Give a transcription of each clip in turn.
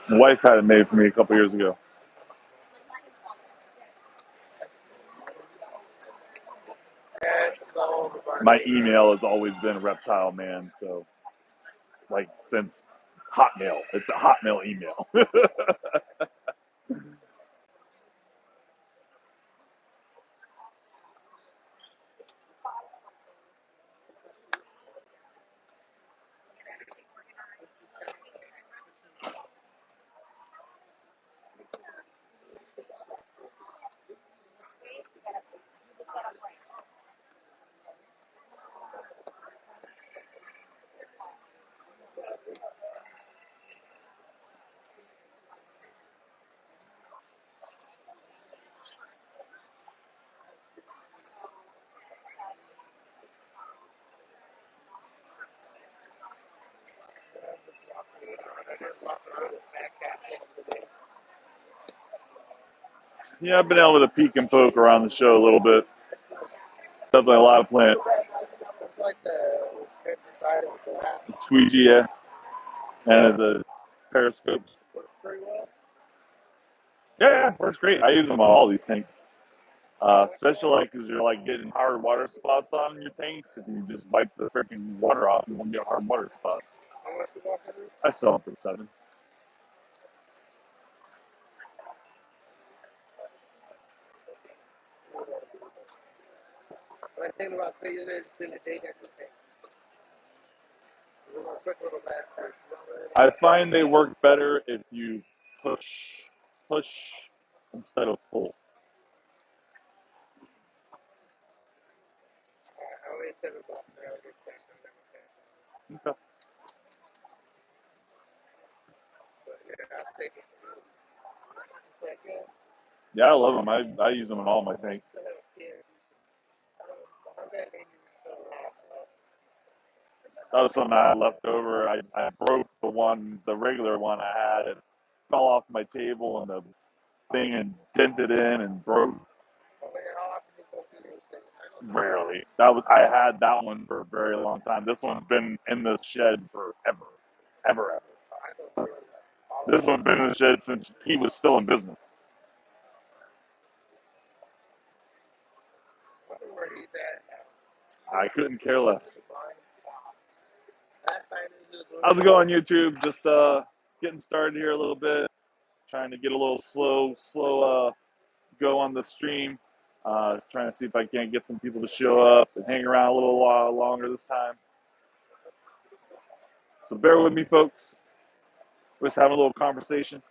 My wife had it made for me a couple years ago. My email has always been Reptile Man, so like since Hotmail, it's a Hotmail email. Yeah, I've been able to peek and poke around the show a little bit. Definitely a lot of plants. The squeegee, yeah, and the periscopes. Yeah, works great. I use them on all these tanks. Especially like because you're like getting hard water spots on your tanks. If you just wipe the freaking water off, you won't get hard water spots. I sell them for 7. I find they work better if you push, push instead of pull. Okay. Yeah, I love them. I use them in all my tanks. That was something I had left over. I broke the regular one I had. It fell off my table and the thing and dented in and broke. Rarely. I had that one for a very long time. This one's been in this shed forever, ever. This one's been in the shed since he was still in business. I couldn't care less. How's it going, YouTube? Just getting started here a little bit. Trying to get a little slow go on the stream. Trying to see if I can't get some people to show up and hang around a little while longer this time. So bear with me, folks. We're just having a little conversation.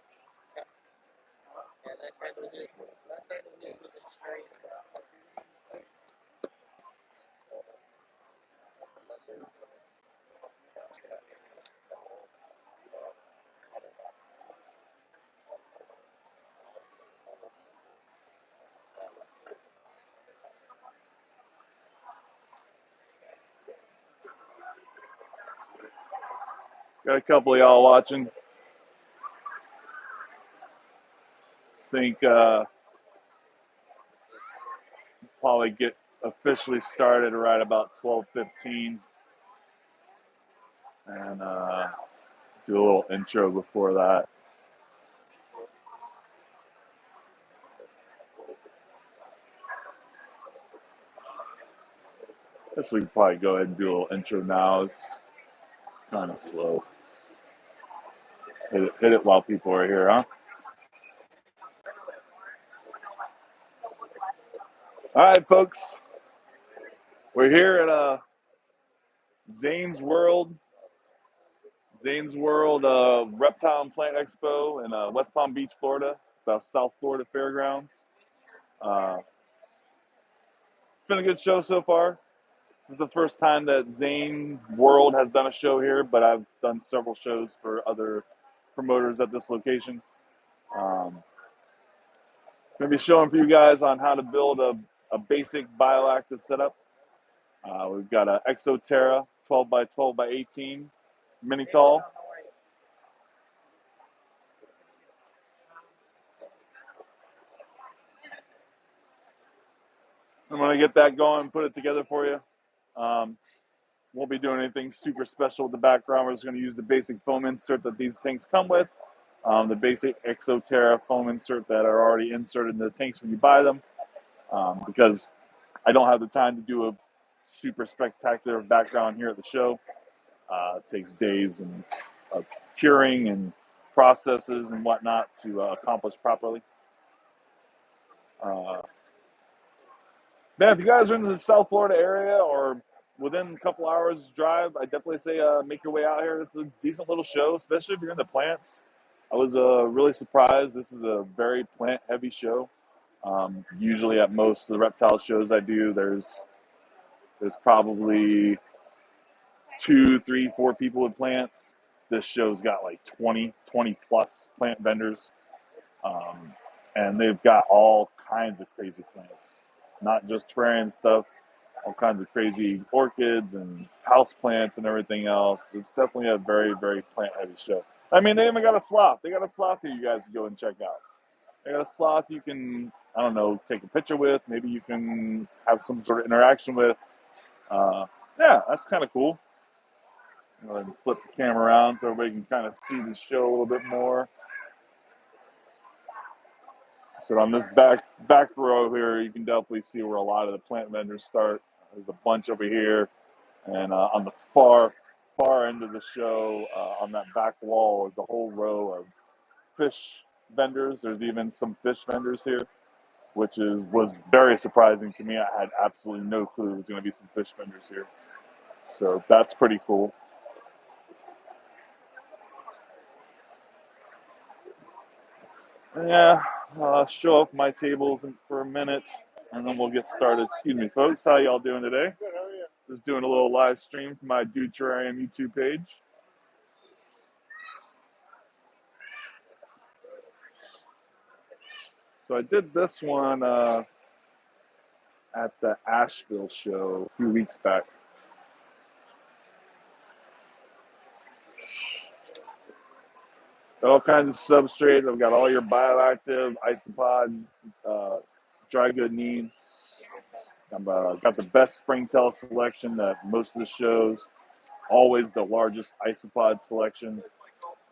Got a couple of y'all watching. Think probably get officially started right about 12:15, and do a little intro before that. Guess we can probably go ahead and do a little intro now. It's kind of slow. Hit it while people are here, huh? All right, folks. We're here at Xain's World. Xain's World Reptile and Plant Expo in West Palm Beach, Florida, about South Florida Fairgrounds. It's been a good show so far. This is the first time that Xain World has done a show here, but I've done several shows for other promoters at this location. Going to be showing for you guys on how to build a basic bioactive setup. We've got an Exoterra 12x12x18 Mini Tall. I'm going to get that going, put it together for you. Won't be doing anything super special with the background. We're just going to use the basic foam insert that these tanks come with. the basic Exoterra foam insert that are already inserted in the tanks when you buy them, because I don't have the time to do a super spectacular background here at the show. It takes days and curing and processes and whatnot to accomplish properly. Man, if you guys are in the South Florida area or within a couple hours drive, I definitely say make your way out here. This is a decent little show, especially if you're into plants. I was really surprised. This is a very plant-heavy show. Usually, at most of the reptile shows I do, there's probably 2, 3, 4 people with plants. This show's got like 20 plus plant vendors. Um, and they've got all kinds of crazy plants, not just terrarium stuff, all kinds of crazy orchids and house plants and everything else. It's definitely a very, very plant heavy show. I mean, they even got a sloth. They got a sloth that you guys can go and check out. They got a sloth you can, I don't know, take a picture with. Maybe you can have some sort of interaction with. Yeah, that's kind of cool. Go ahead and flip the camera around so everybody can kind of see the show a little bit more. So on this back row here, you can definitely see where a lot of the plant vendors start. There's a bunch over here, and on the far end of the show, on that back wall, is a whole row of fish vendors. There's even some fish vendors here, which was very surprising to me. I had absolutely no clue there was going to be some fish vendors here. So that's pretty cool. Yeah, show off my tables for a minute, and then we'll get started. Excuse me, folks. How y'all doing today? Just doing a little live stream from my Dude Terrarium YouTube page. So I did this one at the Asheville show a few weeks back. All kinds of substrate. I've got all your bioactive, isopod, dry good needs. I've got the best springtail selection at most of the shows. Always the largest isopod selection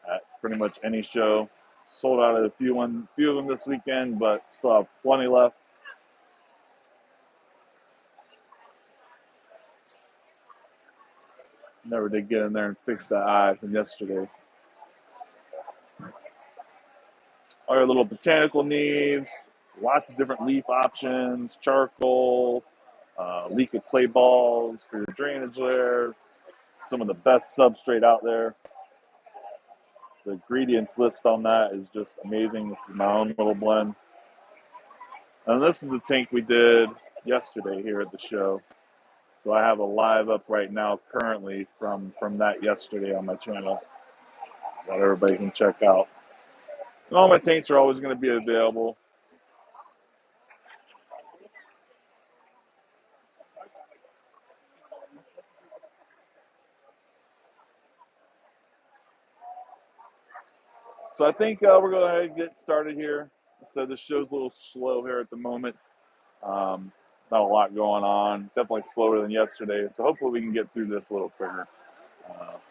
at pretty much any show. Sold out of a few of them this weekend, but still have plenty left. Never did get in there and fix that eye from yesterday. All your little botanical needs, lots of different leaf options, charcoal, leaf of clay balls for your drainage layer, some of the best substrate out there. The ingredients list on that is just amazing. This is my own little blend. And this is the tank we did yesterday here at the show. So I have a live up right now currently from that yesterday on my channel that everybody can check out. And all my tanks are always going to be available. So I think we're going to get started here. So the show's a little slow here at the moment. Not a lot going on. Definitely slower than yesterday. So hopefully we can get through this a little quicker.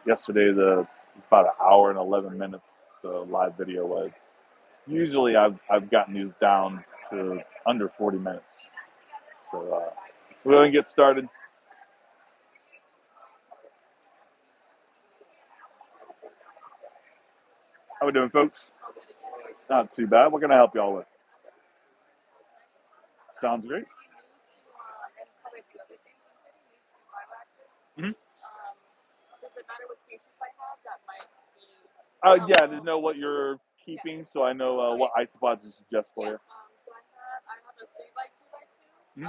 Yesterday it was about an hour and 11 minutes. The live video was. Usually I've gotten these down to under 40 minutes. So we're going to get started. How we doing, folks? Not too bad. What can I help y'all with? Sounds great. Mm-hmm. Yeah, I didn't know what you're keeping, so I know what isopods to suggest for you. Mm-hmm.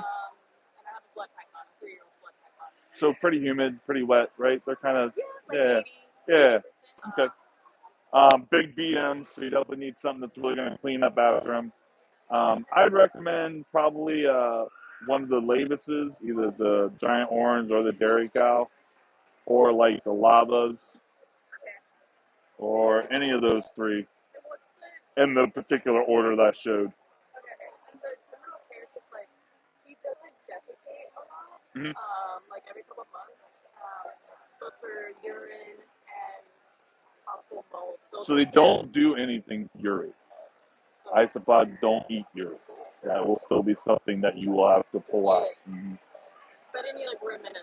So pretty humid, pretty wet, right? They're kind of, yeah. Okay. Big BMs, so you definitely need something that's really going to clean up after them. I'd recommend probably one of the Lavises, either the giant orange or the dairy cow, or like the lavas, or any of those three in the particular order that I showed. Mm-hmm. So they don't do anything to urates. Isopods don't eat urates. That will still be something that you will have to pull out. But any like remnants.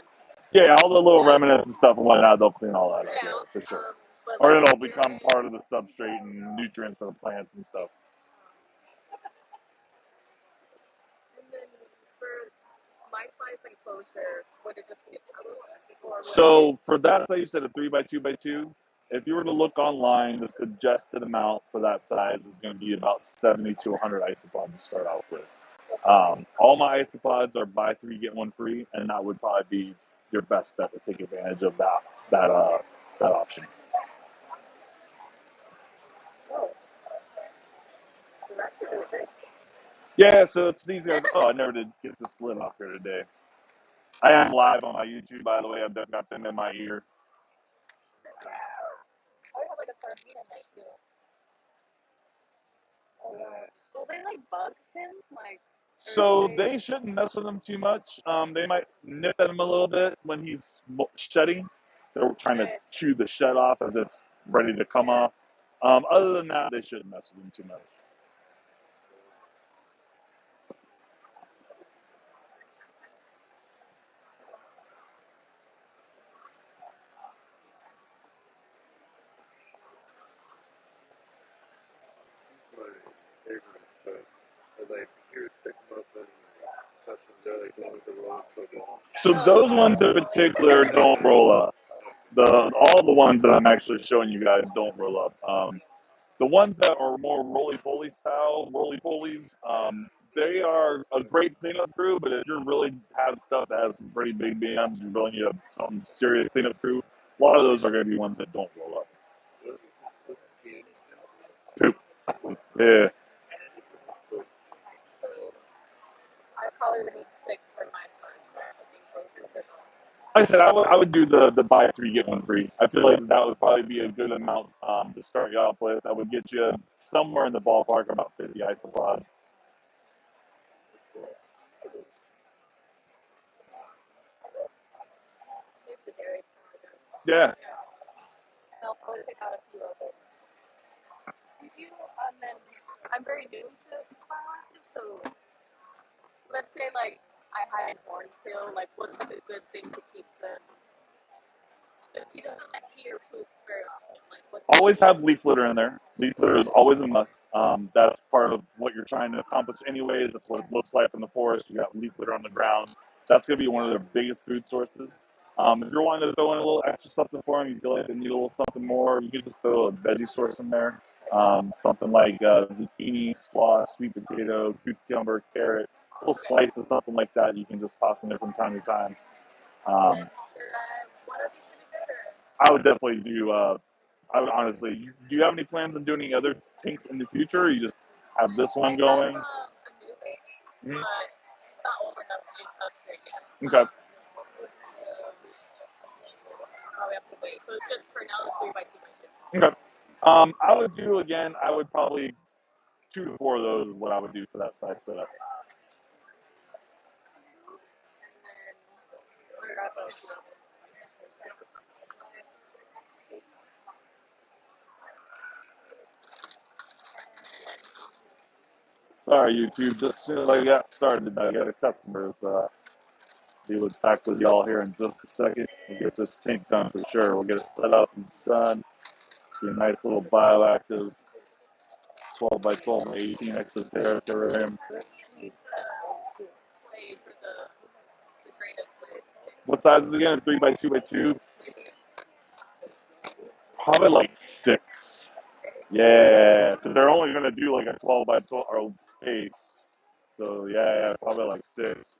Yeah, all the little remnants and stuff and whatnot, they'll clean all that up, yeah, for sure. Or like, it'll become part of the substrate and nutrients for the plants and stuff. And then for life size enclosure, would it just be a tablet? So for that size, you said a 3x2x2. If you were to look online, the suggested amount for that size is going to be about 70 to 100 isopods to start out with. All my isopods are buy three get one free, and that would probably be your best bet to take advantage of that option. Oh. Yeah, so it's these guys. Oh, I never did get this lid off here today. I am live on my YouTube, by the way. I've got them in my ear. I have like a sardine in there too. Will they like bug him? Like, so they shouldn't mess with him too much. They might nip at him a little bit when he's shedding. They're trying to chew the shed off as it's ready to come off. Other than that, they shouldn't mess with him too much. So those ones in particular don't roll up. All the ones that I'm actually showing you guys don't roll up. The ones that are more roly-poly style, roly-polies, they are a great cleanup crew, but if you're really have stuff that has some pretty big BMs, you really need some serious cleanup crew, a lot of those are going to be ones that don't roll up. Poop. Yeah. I probably would need 6 for my first. Like I said, I would do the buy three get one free. I feel like that would probably be a good amount to start you off with. That would get you somewhere in the ballpark about 50 isopods. Yeah. I'll probably pick out a few of them. And then I'm very new to bioactive, so let's say like I had an orange pill, like what's like a good thing to keep them? If he doesn't like pee or poop very often, like what's always have leaf litter in there. Leaf litter is always a must. That's part of what you're trying to accomplish anyways. That's what it looks like in the forest. You got leaf litter on the ground. That's going to be one of their biggest food sources. If you're wanting to throw in a little extra something for them, you feel like they need a little something more, you can just throw a veggie source in there. Something like zucchini, squash, sweet potato, cucumber, carrot, a little slice of something like that you can just toss in there from time to time. I would definitely do. I would honestly. Do you have any plans on doing any other tanks in the future? Or you just have this one going? Mm-hmm. Okay. Okay. I would do again. I would probably 2 to 4 of those is what I would do for that size setup. Sorry, YouTube. Just as soon as I got started, I got a customer. Be back with y'all here in just a second. We'll get this tank done for sure. We'll get it set up and done. Be a nice little bioactive 12x12x18 Exoterra terrarium. What size is it again? 3x2x2? Probably like 6. Yeah, because they're only going to do like a 12x12 or space. So yeah, probably like 6.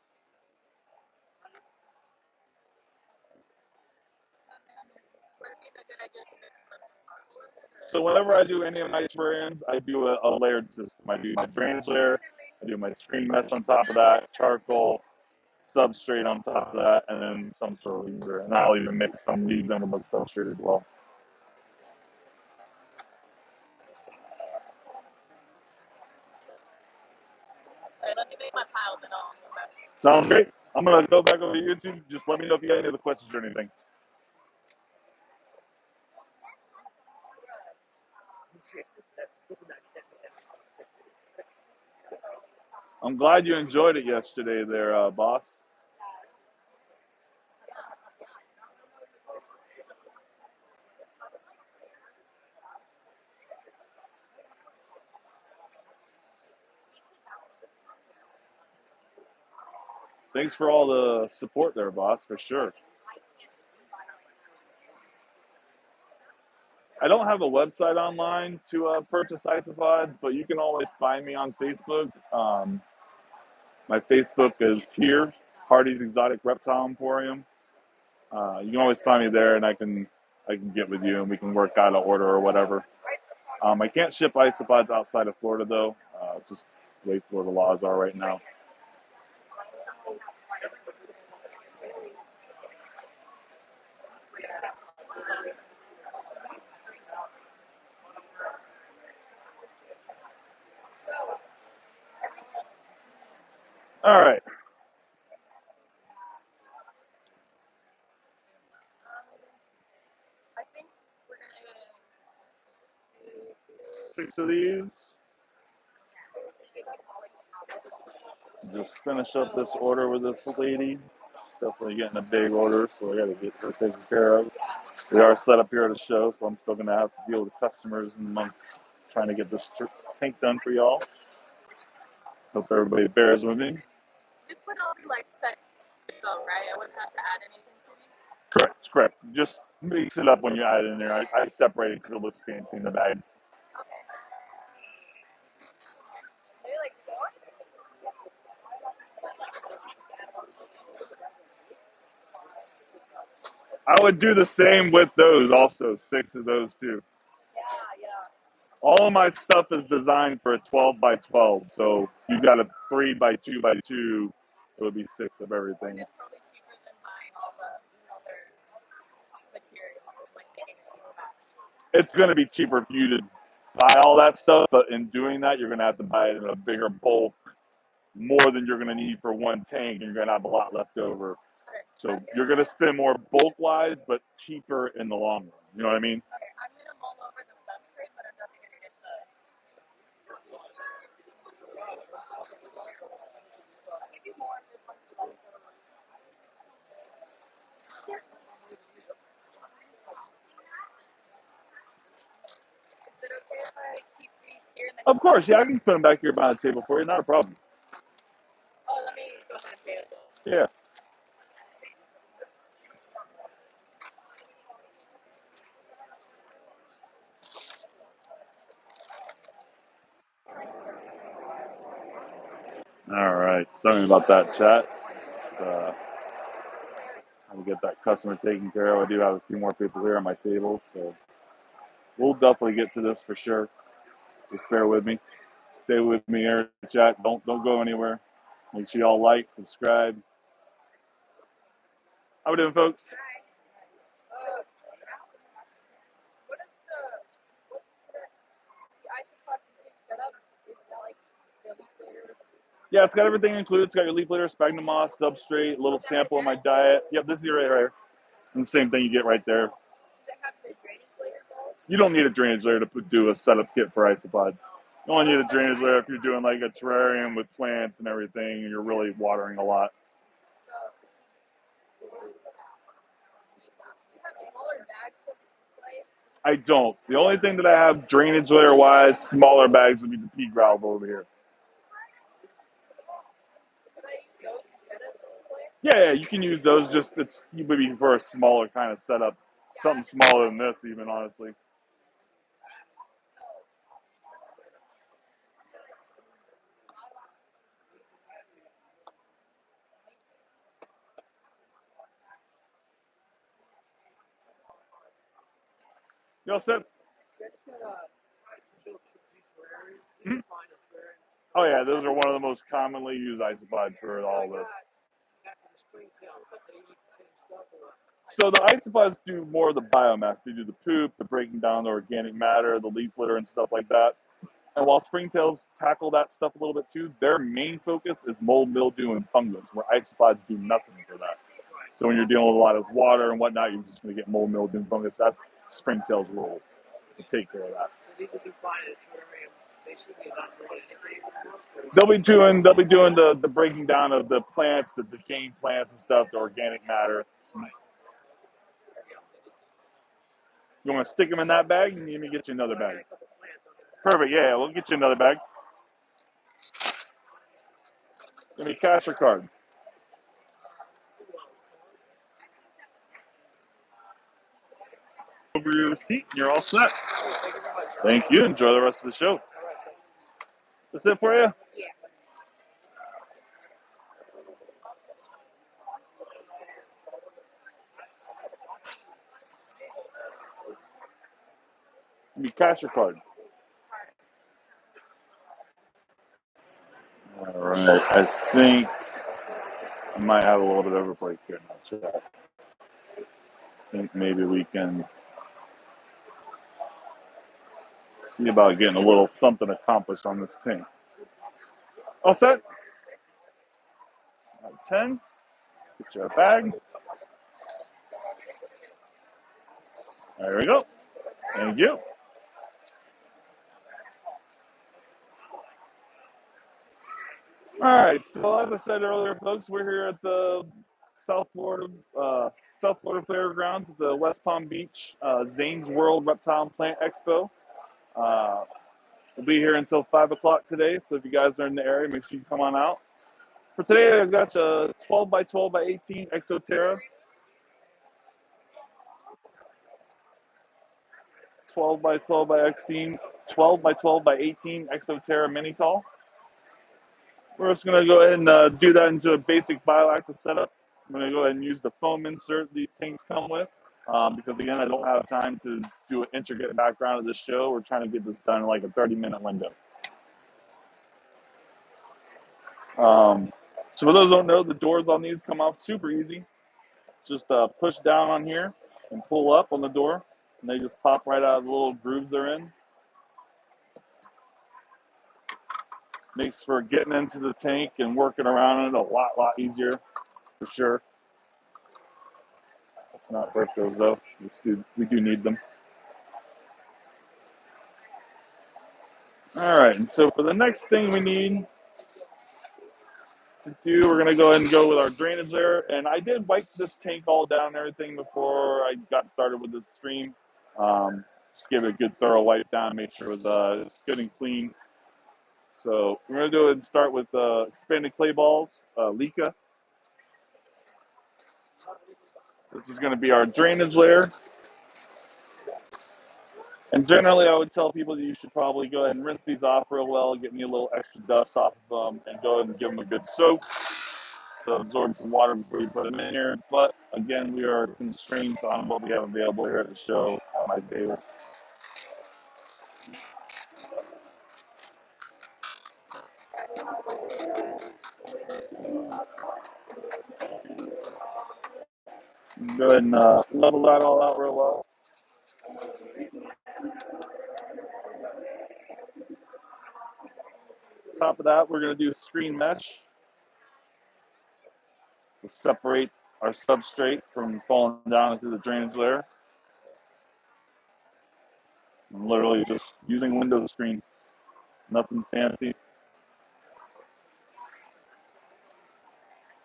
So whenever I do any of my terrariums, I do a layered system. I do my drainage layer, I do my screen mesh on top of that, charcoal, substrate on top of that, and then some sort of leaves. And I'll even mix some leaves in with the substrate as well. Let me make my pile and all. Sounds great. I'm going to go back over to YouTube. Just let me know if you got any other questions or anything. I'm glad you enjoyed it yesterday there, boss. Thanks for all the support there, boss, for sure. I don't have a website online to purchase isopods, but you can always find me on Facebook. My Facebook is here, Hardy's Exotic Reptile Emporium. You can always find me there, and I can get with you, and we can work out an order or whatever. I can't ship isopods outside of Florida though, just the way Florida laws are right now. All right, I think we're gonna do 6 of these. Just finish up this order with this lady. She's definitely getting a big order, so I got to get her taken care of. We are set up here at a show, so I'm still going to have to deal with customers and monks trying to get this tank done for y'all. Hope everybody bears with me. this would all be like set to go, right? I wouldn't have to add anything to these. Correct, correct. Just mix it up when you add it in there. I separate it because it looks fancy in the bag. Okay. They like four? I would do the same with those also, 6 of those too. Yeah, yeah. All of my stuff is designed for a 12 by 12, so you got a 3 by 2 by 2, it would be 6 of everything. It's probably cheaper than buying all the other materials, like making it all back. It's going to be cheaper for you to buy all that stuff, but in doing that, you're going to have to buy it in a bigger bulk, more than you're going to need for one tank, and you're going to have a lot left over. So you're going to spend more bulk wise, but cheaper in the long run. You know what I mean? Okay, I'm gonna mull over the substrate, but I'm definitely gonna get the. I'll give you more if there's one. Is it okay if I keep these here and then? Of course, yeah, I can put them back here behind the table for you. Not a problem. Oh, let me go ahead and pay it. Yeah. All right. Sorry about that, chat. Just, trying to get that customer taken care of. I do have a few more people here on my table, so we'll definitely get to this for sure. Just bear with me. Stay with me here, chat. Don't go anywhere. Make sure y'all like, subscribe. How we doing, folks? What is the isopod setup? Is that like the leaf later? Yeah, it's got everything included. It's got your leaf litter, sphagnum moss, substrate, a little sample of my diet. Yep, this is your right here. And the same thing you get right there. Does it have the drainage layers on? You don't need a drainage layer to do a setup kit for isopods. You only need a drainage layer if you're doing like a terrarium with plants and everything, and you're really watering a lot. You have smaller bags of clay? I don't. The only thing that I have drainage layer wise, smaller bags would be the pea gravel over here. Could I use those instead of clay? Yeah, you can use those. Just it's maybe for a smaller kind of setup, something smaller than this, even honestly. You all set? Hmm? Oh yeah, those are one of the most commonly used isopods for all this. So the isopods do more of the biomass. They do the poop, the breaking down the organic matter, the leaf litter, and stuff like that. And while springtails tackle that stuff a little bit too, their main focus is mold, mildew, and fungus, where isopods do nothing for that. So when you're dealing with a lot of water and whatnot, you're just going to get mold, mildew, and fungus. That's springtail's role to take care of that. So these would be fine in a terrarium. They'll be doing the breaking down of the plants, the decaying plants and stuff, the organic matter. You want to stick them in that bag, and let me get you another bag. Perfect. Yeah, we'll get you another bag. Give me cash or card. Over your seat. You're all set. Thank you. Enjoy the rest of the show. That's it for you? Give me cash or card. All right. I think I might have a little bit of overplay here. Not sure. I think maybe we can see about getting a little something accomplished on this thing. All set? 10. Get you a bag. There we go. Thank you. All right. So as I said earlier, folks, we're here at the South Florida Fairgrounds at the West Palm Beach Xain's World Reptile and Plant Expo. We'll be here until 5 o'clock today. So if you guys are in the area, make sure you come on out. For today, I've got a 12x12x18 Exoterra, 12x12x18 Exoterra Mini Tall. We're just going to go ahead and do that into a basic bioactive setup. I'm going to go ahead and use the foam insert these tanks come with because, again, I don't have time to do an intricate background of the show. We're trying to get this done in like a 30-minute window. So for those who don't know, the doors on these come off super easy. Just push down on here and pull up on the door, and they just pop right out of the little grooves they're in. Makes for getting into the tank and working around it a lot easier, for sure. Let's not break those though. We do need them. All right, and so for the next thing we need to do, we're going to go ahead and go with our drainage layer. And I did wipe this tank all down and everything before I got started with this stream. Just give it a good thorough wipe down, make sure it was good and clean. So we're going to do it and start with expanded clay balls, Lika. This is going to be our drainage layer. And generally, I would tell people that you should probably go ahead and rinse these off real well, get me a little extra dust off of them, and go ahead and give them a good soak to absorb some water before you put them in here. But again, we are constrained on what we have available here at the show on my table. Go ahead and level that all out real well. Top of that, we're going to do screen mesh to separate our substrate from falling down into the drainage layer. I'm literally just using window screen, nothing fancy.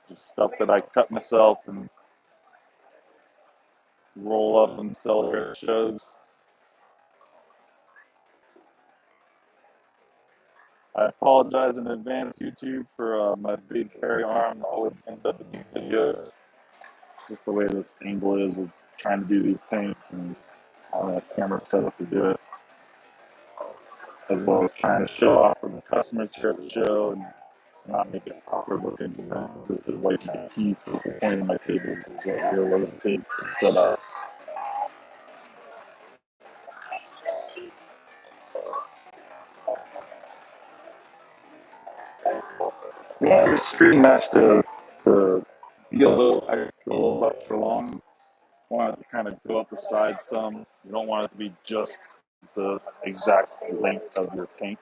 Just stuff that I cut myself and roll up and sell here at shows. I apologize in advance, YouTube, for my big hairy arm that always ends up in these videos. It's just the way this angle is with trying to do these tanks and having a camera set up to do it, as well as trying to show off for the customers here at the show and not make it awkward looking to them. This is like my key for pointing my tables is right here where the table is set up. Yeah, the screen mesh to be a little extra long. Want it to kind of go up the side some. You don't want it to be just the exact length of your tank.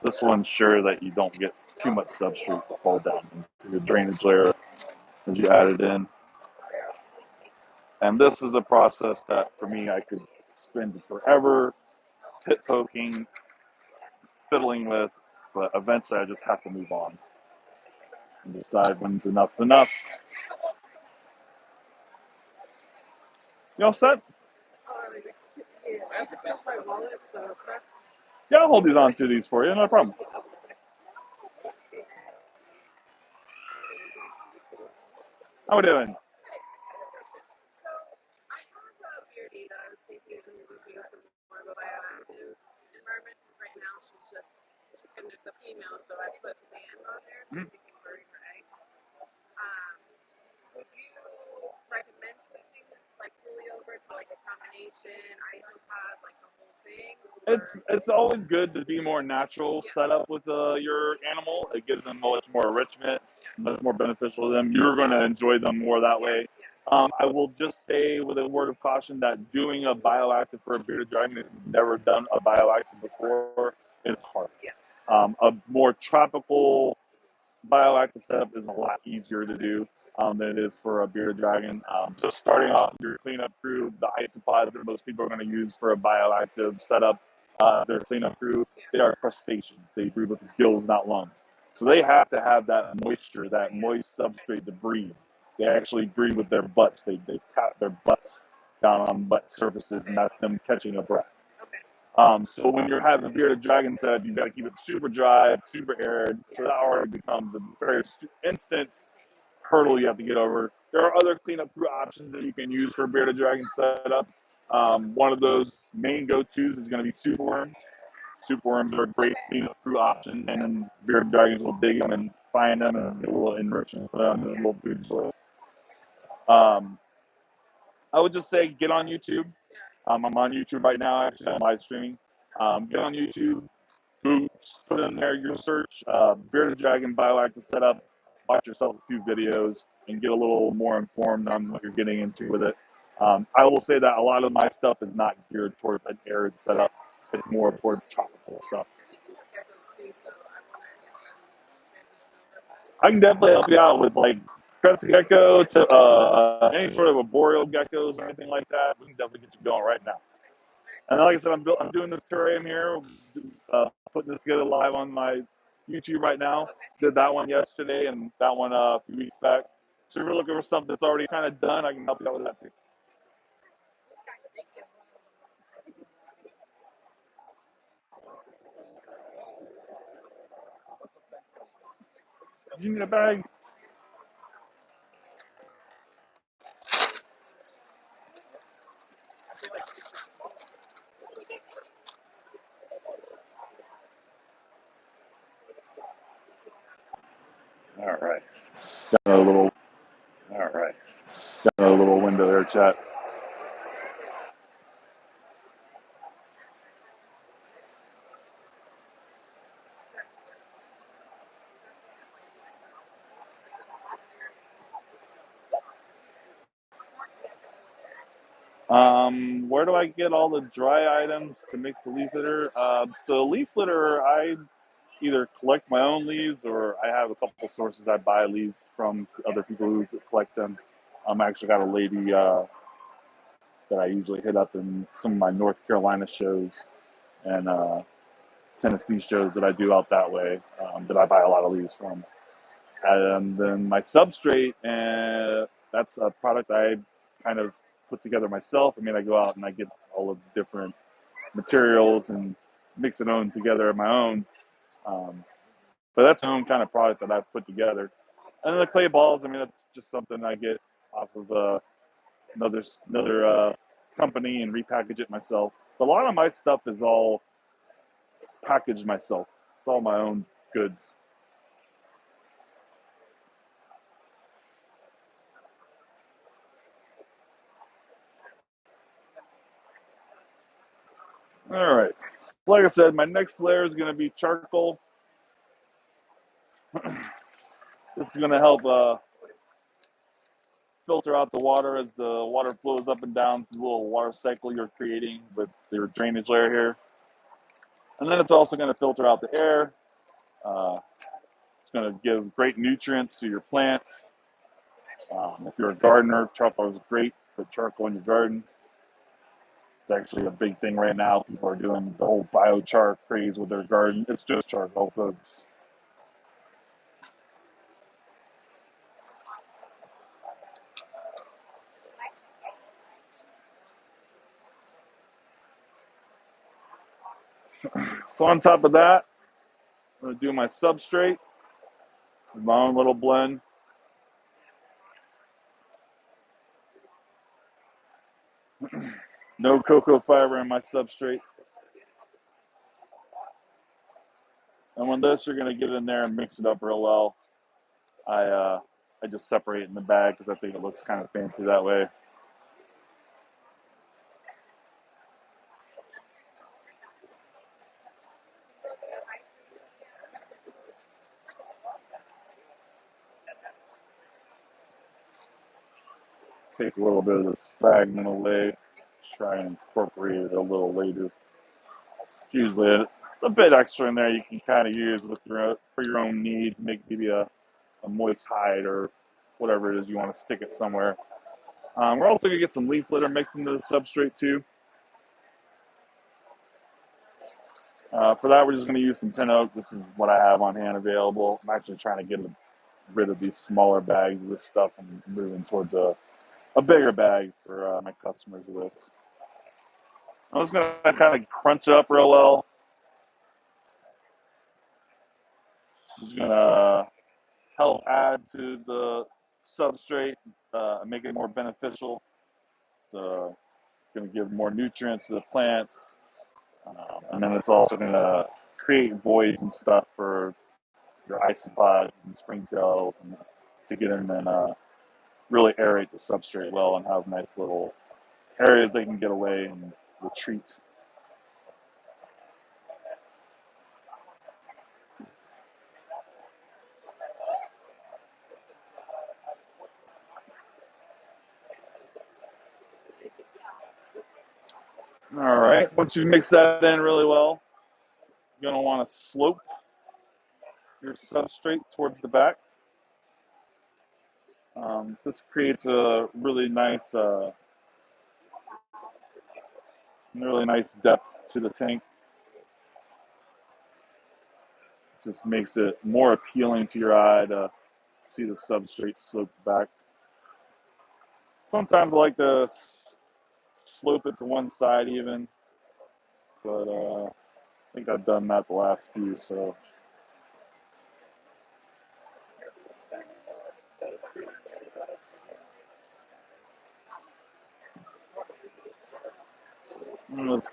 This will ensure that you don't get too much substrate to fall down into your drainage layer as you add it in. And this is a process that, for me, I could spend forever pit poking, fiddling with, but eventually I just have to move on and decide when's enough's enough. You all set? Yeah, I just got my wallet, so. Yeah, I'll hold these on to these for you, no problem. How we doing? So I have a beardie that I was thinking of moving to more of a bioactive environment. Right now, she's just, and it's a female, so I put sand on there so she can bury her eggs. Would you recommend switching like fully over to like a combination isopod, like the whole thing? It's always good to be more natural setup with your animal. It gives them much more enrichment, much more beneficial to them. You're going to enjoy them more that way. I will just say with a word of caution that doing a bioactive for a bearded dragon if you've never done a bioactive before is hard. A more tropical bioactive setup is a lot easier to do than it is for a bearded dragon. Just starting off your cleanup crew, the isopods that most people are going to use for a bioactive setup, their cleanup crew, they are crustaceans. They breathe with gills, not lungs. So they have to have that moisture, that moist substrate to breathe. They actually breathe with their butts. They tap their butts down on butt surfaces, and that's them catching a breath. So when you're having a bearded dragon setup, you've got to keep it super dry, super arid. So that already becomes a very instant hurdle you have to get over. There are other cleanup crew options that you can use for a bearded dragon setup. One of those main go-tos is going to be superworms. Superworms are a great cleanup crew option, and then bearded dragons will dig them and find them and do a little enrichment for them and a little food source. I would just say get on YouTube. I'm on YouTube right now. Actually, I'm live streaming. Get on YouTube. Put in there your search, bearded dragon bioactive setup. Watch yourself a few videos and get a little more informed on what you're getting into with it. I will say that a lot of my stuff is not geared towards an arid setup. It's more towards tropical stuff. I can definitely help you out with like crescent gecko to any sort of arboreal geckos or anything like that. We can definitely get you going right now. And like I said, I'm doing this terrarium here, putting this together live on my YouTube right now. Did that one yesterday and that one a few weeks back. So if you're looking for something that's already kind of done, I can help you out with that too. Do you need a bag? All right. Got a little. All right. Got a little window there, chat. Where do I get all the dry items to mix the leaf litter? So leaf litter, I either collect my own leaves or I have a couple sources I buy leaves from other people who collect them. I actually got a lady that I usually hit up in some of my North Carolina shows and Tennessee shows that I do out that way that I buy a lot of leaves from. And then my substrate, and that's a product I kind of put together myself. I mean, I go out and I get all of the different materials and mix it on together on my own. Um, but that's my own kind of product that I've put together. And then the clay balls, I mean, that's just something I get off of another company and repackage it myself. But a lot of my stuff is all packaged myself. It's all my own goods. All right. Like I said, my next layer is going to be charcoal. This is going to help filter out the water as the water flows up and down through the little water cycle you're creating with your drainage layer here. And then it's also going to filter out the air. It's going to give great nutrients to your plants. If you're a gardener, charcoal is great put charcoal in your garden. It's actually a big thing right now. People are doing the whole biochar craze with their garden. It's just charcoal, folks. So on top of that, I'm going to do my substrate. This is my own little blend. No cocoa fiber in my substrate. And with this, you're going to get in there and mix it up real well. I just separate it in the bag because I think it looks kind of fancy that way. Take a little bit of the sphagnum away. Try and incorporate it a little later. Usually a bit extra in there you can kind of use with for your own needs. Make maybe a moist hide or whatever it is you want to stick it somewhere. We're also going to get some leaf litter mixed into the substrate too. For that, we're just going to use some pin oak. This is what I have on hand available. I'm actually trying to get rid of these smaller bags of this stuff and moving towards a bigger bag for my customers with this. I'm just going to kind of crunch it up real well. This is going to help add to the substrate, make it more beneficial. It's going to give more nutrients to the plants. And then it's also going to create voids and stuff for your isopods and springtails and to get in and really aerate the substrate well and have nice little areas they can get away and retreat. All right, once you mix that in really well, you're going to want to slope your substrate towards the back. This creates a really nice depth to the tank. Just makes it more appealing to your eye to see the substrate sloped back. Sometimes I like to slope it to one side even, but I think I've done that the last few, so.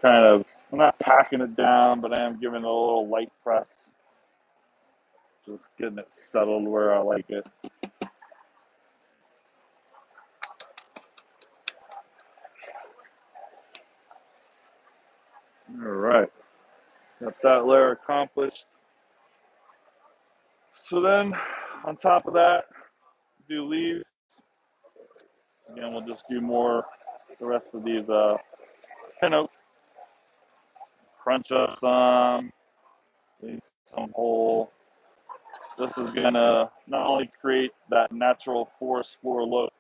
I'm not packing it down, but I am giving it a little light press. Just getting it settled where I like it. All right, got that layer accomplished. So then, on top of that, do leaves. Again, we'll just do more the rest of these pin oak. Crunch up some, leave some whole. This is gonna not only create that natural forest floor look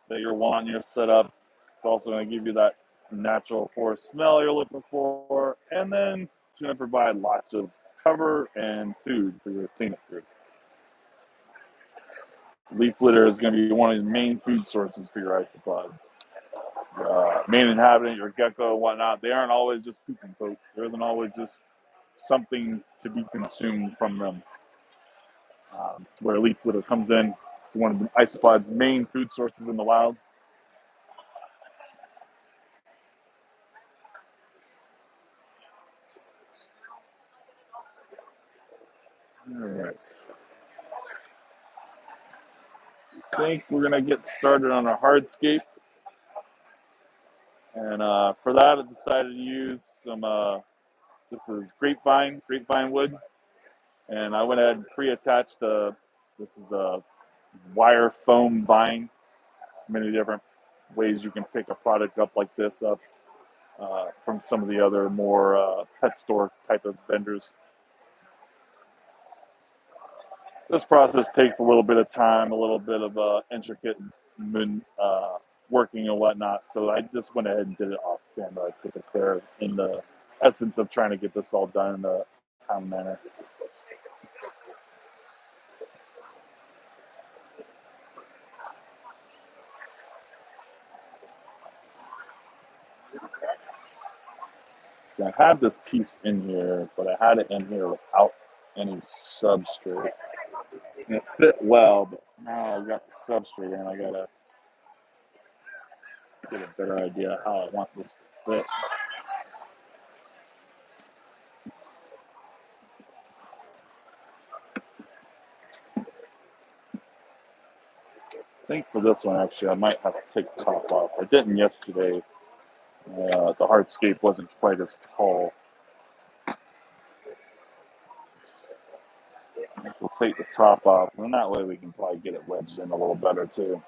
that you're wanting your setup, it's also gonna give you that natural forest smell you're looking for, and then it's gonna provide lots of cover and food for your cleanup group. Leaf litter is going to be one of the main food sources for your isopods. Main inhabitant, your gecko and whatnot, they aren't always just pooping, folks. There isn't always just something to be consumed from them. It's where leaf litter comes in. It's one of the isopods' main food sources in the wild. All right. I think we're going to get started on our hardscape. And for that, I decided to use some, this is grapevine wood. And I went ahead and pre-attached this is a wire foam vine. There's many different ways you can pick a product up like this up from some of the other more pet store type of vendors. This process takes a little bit of time, a little bit of intricate working and whatnot. So I just went ahead and did it off camera. I took it there in the essence of trying to get this all done in a time manner. So I had this piece in here, but I had it in here without any substrate. And it fit well, but now I've got the substrate in, I gotta get a better idea how I want this to fit. I think for this one, actually, I might have to take the top off. I didn't yesterday. The hardscape wasn't quite as tall. We'll take the top off, and that way we can probably get it wedged in a little better too.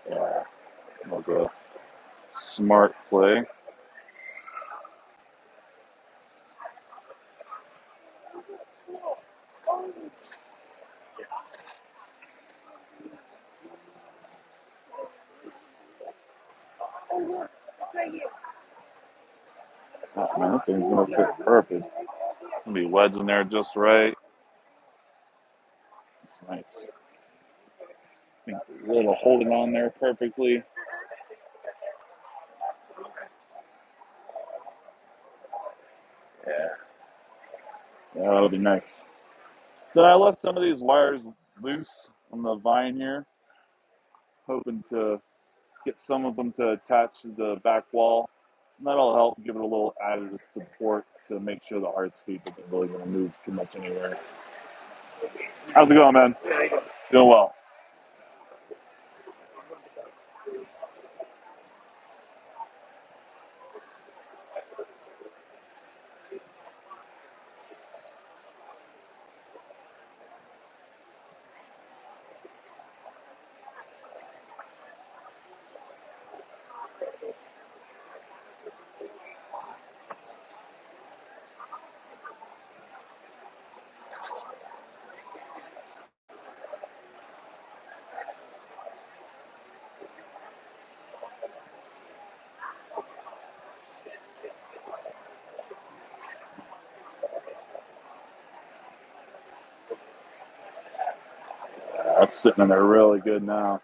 Yeah, that was a smart play. Oh man, that thing's gonna fit perfect. It's gonna be wedged in there just right. It's nice. I think the lid will hold it on there perfectly. Yeah, that'll be nice. So I left some of these wires loose on the vine here, hoping to get some of them to attach to the back wall. And that'll help give it a little added support to make sure the hardscape isn't really going to move too much anywhere. How's it going, man? Doing well. That's sitting in there really good now.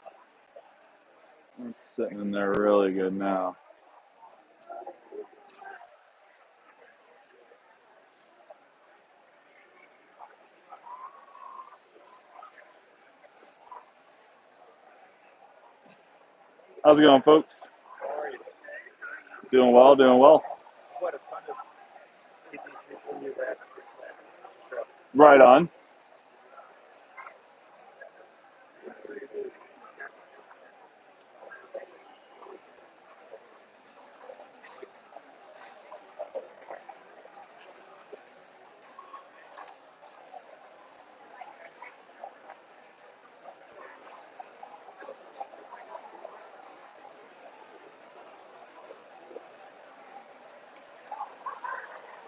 That's sitting in there really good now. How's it going, folks? Doing well, doing well. Right on.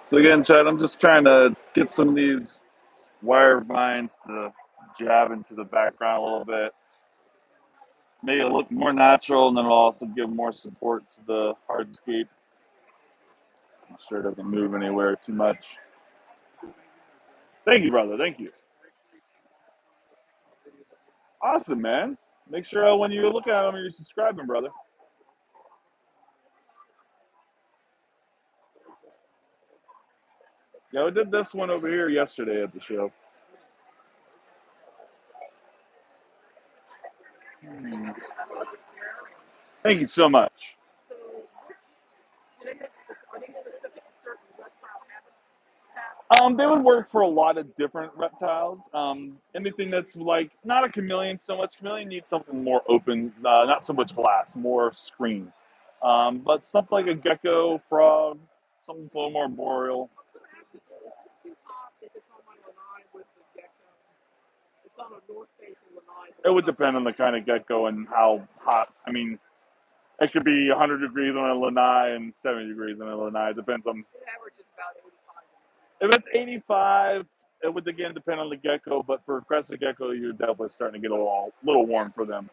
So again, Chad, I'm just trying to get some of these wire vines to jab into the background a little bit. Make it look more natural, and then it'll also give more support to the hardscape. I'm sure it doesn't move anywhere too much. Thank you, brother. Thank you. Awesome, man. Make sure when you look at them, you're subscribing, brother. Yeah, we did this one over here yesterday at the show. Thank you so much. They would work for a lot of different reptiles. Anything that's like not a chameleon so much. Chameleon needs something more open, not so much glass, more screen. But something like a gecko, frog, something that's a little more boreal. It would depend on the kind of gecko and how hot. I mean, it could be 100 degrees on a lanai and 70 degrees on a lanai. It depends on. If it's 85, it would again depend on the gecko, but for crested gecko, you're definitely starting to get a little warm for them.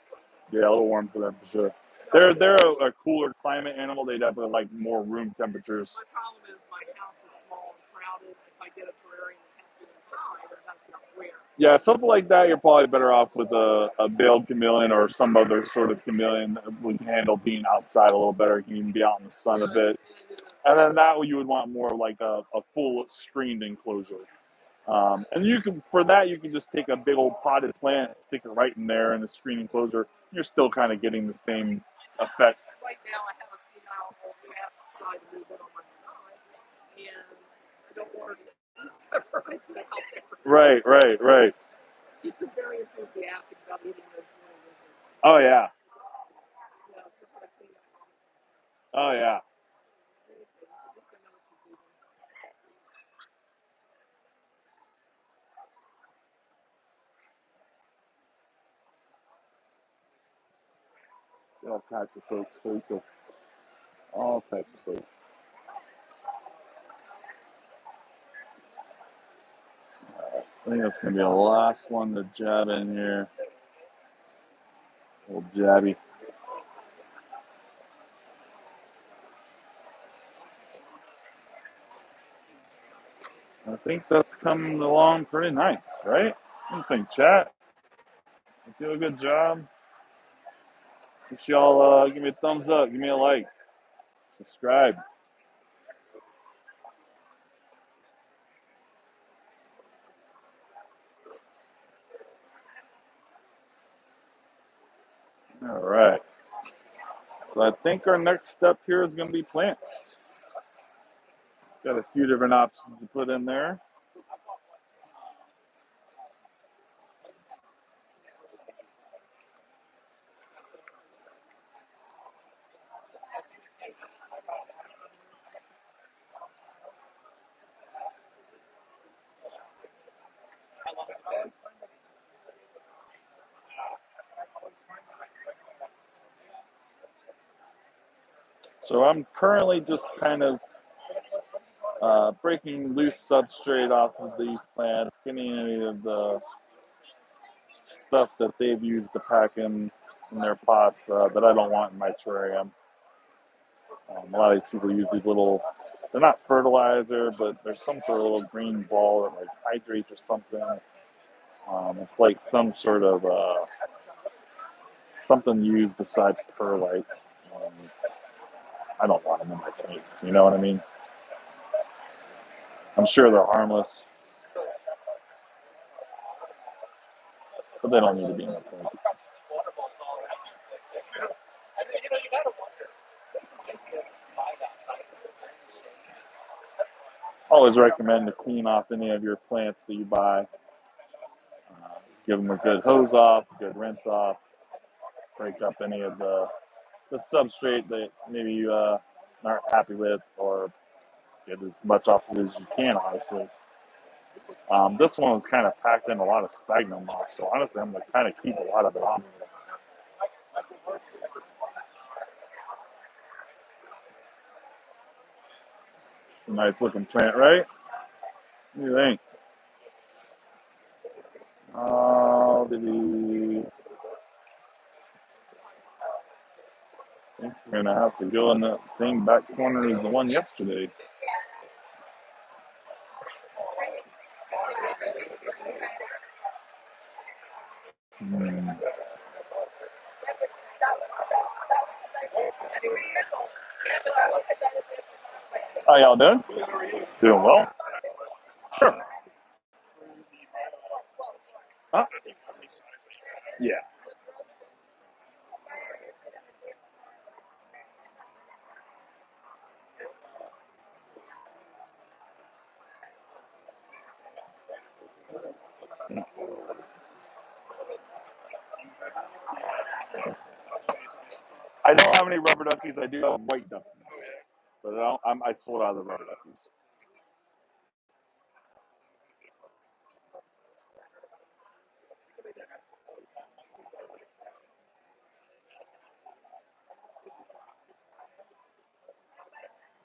Yeah, a little warm for them for sure. They're a cooler climate animal. They definitely like more room temperatures. My problem is my house is small and crowded. If I get a terrarium that has to be inside, or that's not where. Yeah, something like that, you're probably better off with a veiled chameleon or some other sort of chameleon that would handle being outside a little better. You can even be out in the sun a bit. And then that you would want more like a full screened enclosure. And you can, for that, you can just take a big old potted plant, stick it right in there in the screen enclosure. You're still kind of getting the same effect. Right now, I have a senile old cat outside a little bit on my side, and I don't want her to Right. He's very enthusiastic about eating those little lizards. Oh yeah. Yeah, so I clean up all Oh yeah. the things. At least I know what she's eating. All types of folks, people. All types of folks. I think that's gonna be the last one to jab in here. Old jabby. I think that's coming along pretty nice, right? What do you think, chat? You do a good job. Wish y'all give me a thumbs up, give me a like, subscribe. All right. So I think our next step here is going to be plants. Got a few different options to put in there. So I'm currently just kind of breaking loose substrate off of these plants, getting any of the stuff that they've used to pack in their pots that I don't want in my terrarium. A lot of these people use these little, they're not fertilizer, but there's some sort of little green ball that like hydrates or something. It's like some sort of something used besides perlite. Um, I don't want them in my tanks, you know what I mean? I'm sure they're harmless, but they don't need to be in the tank. Always recommend to clean off any of your plants that you buy. Give them a good hose off, a good rinse off, break up any of the substrate that maybe you aren't happy with, or get as much off of it as you can, honestly. This one was kind of packed in a lot of sphagnum moss, so honestly, I'm going to kind of keep a lot of it on. Nice looking plant, right? What do you think? Did he? I think we're gonna have to go in the same back corner as the one yesterday. Hmm. How y'all doing? Doing well. Sure. Huh? Yeah. I don't have any rubber duckies. I do have white duckies, but I sold out of the rubber duckies.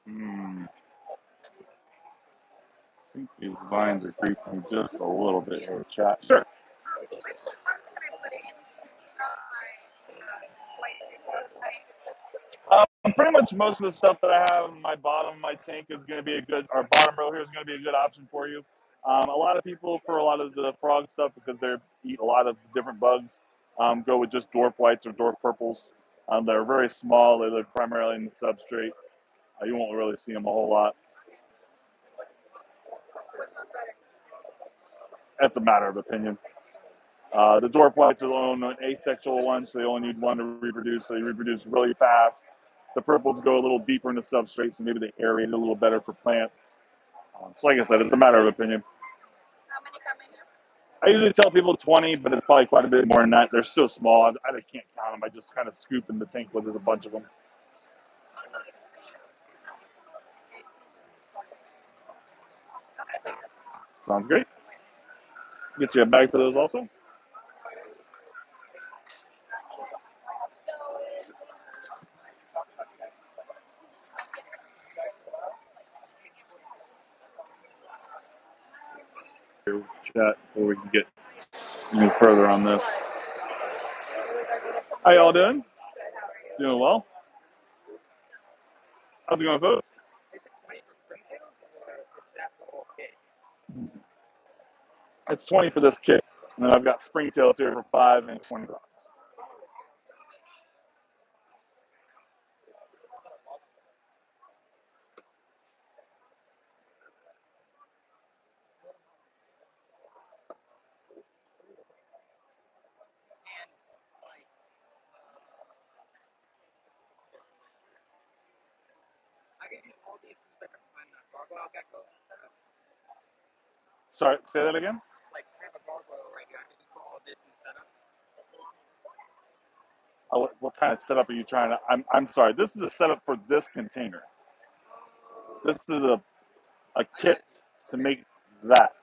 I think These vines are creeping just a little bit here, chat. Sure. Which ones can I put in? Pretty much most of the stuff that I have in my bottom of my tank is going to be a good, or bottom row here is going to be a good option for you. A lot of people, for a lot of the frog stuff, because they eat a lot of different bugs, go with just dwarf whites or dwarf purples. They're very small. They live primarily in the substrate. You won't really see them a whole lot. That's a matter of opinion. The dwarf whites are the only asexual ones, so they only need one to reproduce. So they reproduce really fast. The purples go a little deeper in the substrate, so maybe they aerate it a little better for plants. So like I said, it's a matter of opinion. How many come in here? I usually tell people 20, but it's probably quite a bit more than that. They're so small, I can't count them. I just kind of scoop in the tank where there's a bunch of them. Sounds great. Get you a bag for those also. Chat before we can get any further on this. How y'all doing? Doing well? How's it going, folks? It's 20 for this kit, and then I've got springtails here for 5 and 20 bucks. Sorry, say that again? What kind of setup are you trying to? I'm sorry. This is a setup for this container. This is a kit to make that.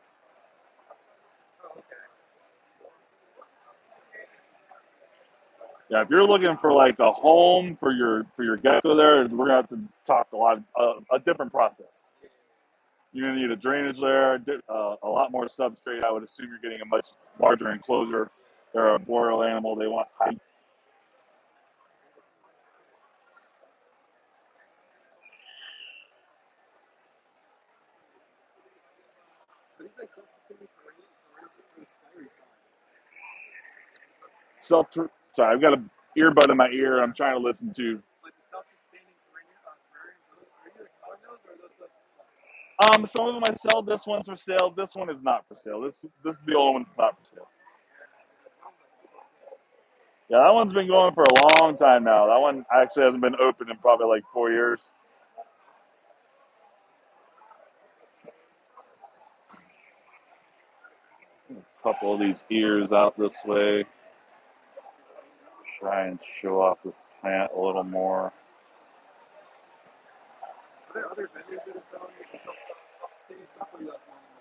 Yeah, if you're looking for like a home for your gecko, there, we're gonna have to talk a different process. You're gonna need a drainage layer, a lot more substrate. I would assume you're getting a much larger enclosure. They're a boreal animal. They want height. Sorry, I've got an earbud in my ear. I'm trying to listen to. Some of them I sell. This one's for sale. This one is not for sale. This is the only one that's not for sale. Yeah, that one's been going for a long time now. That one actually hasn't been open in probably like 4 years. A couple of these ears out this way. Try and show off this plant a little more.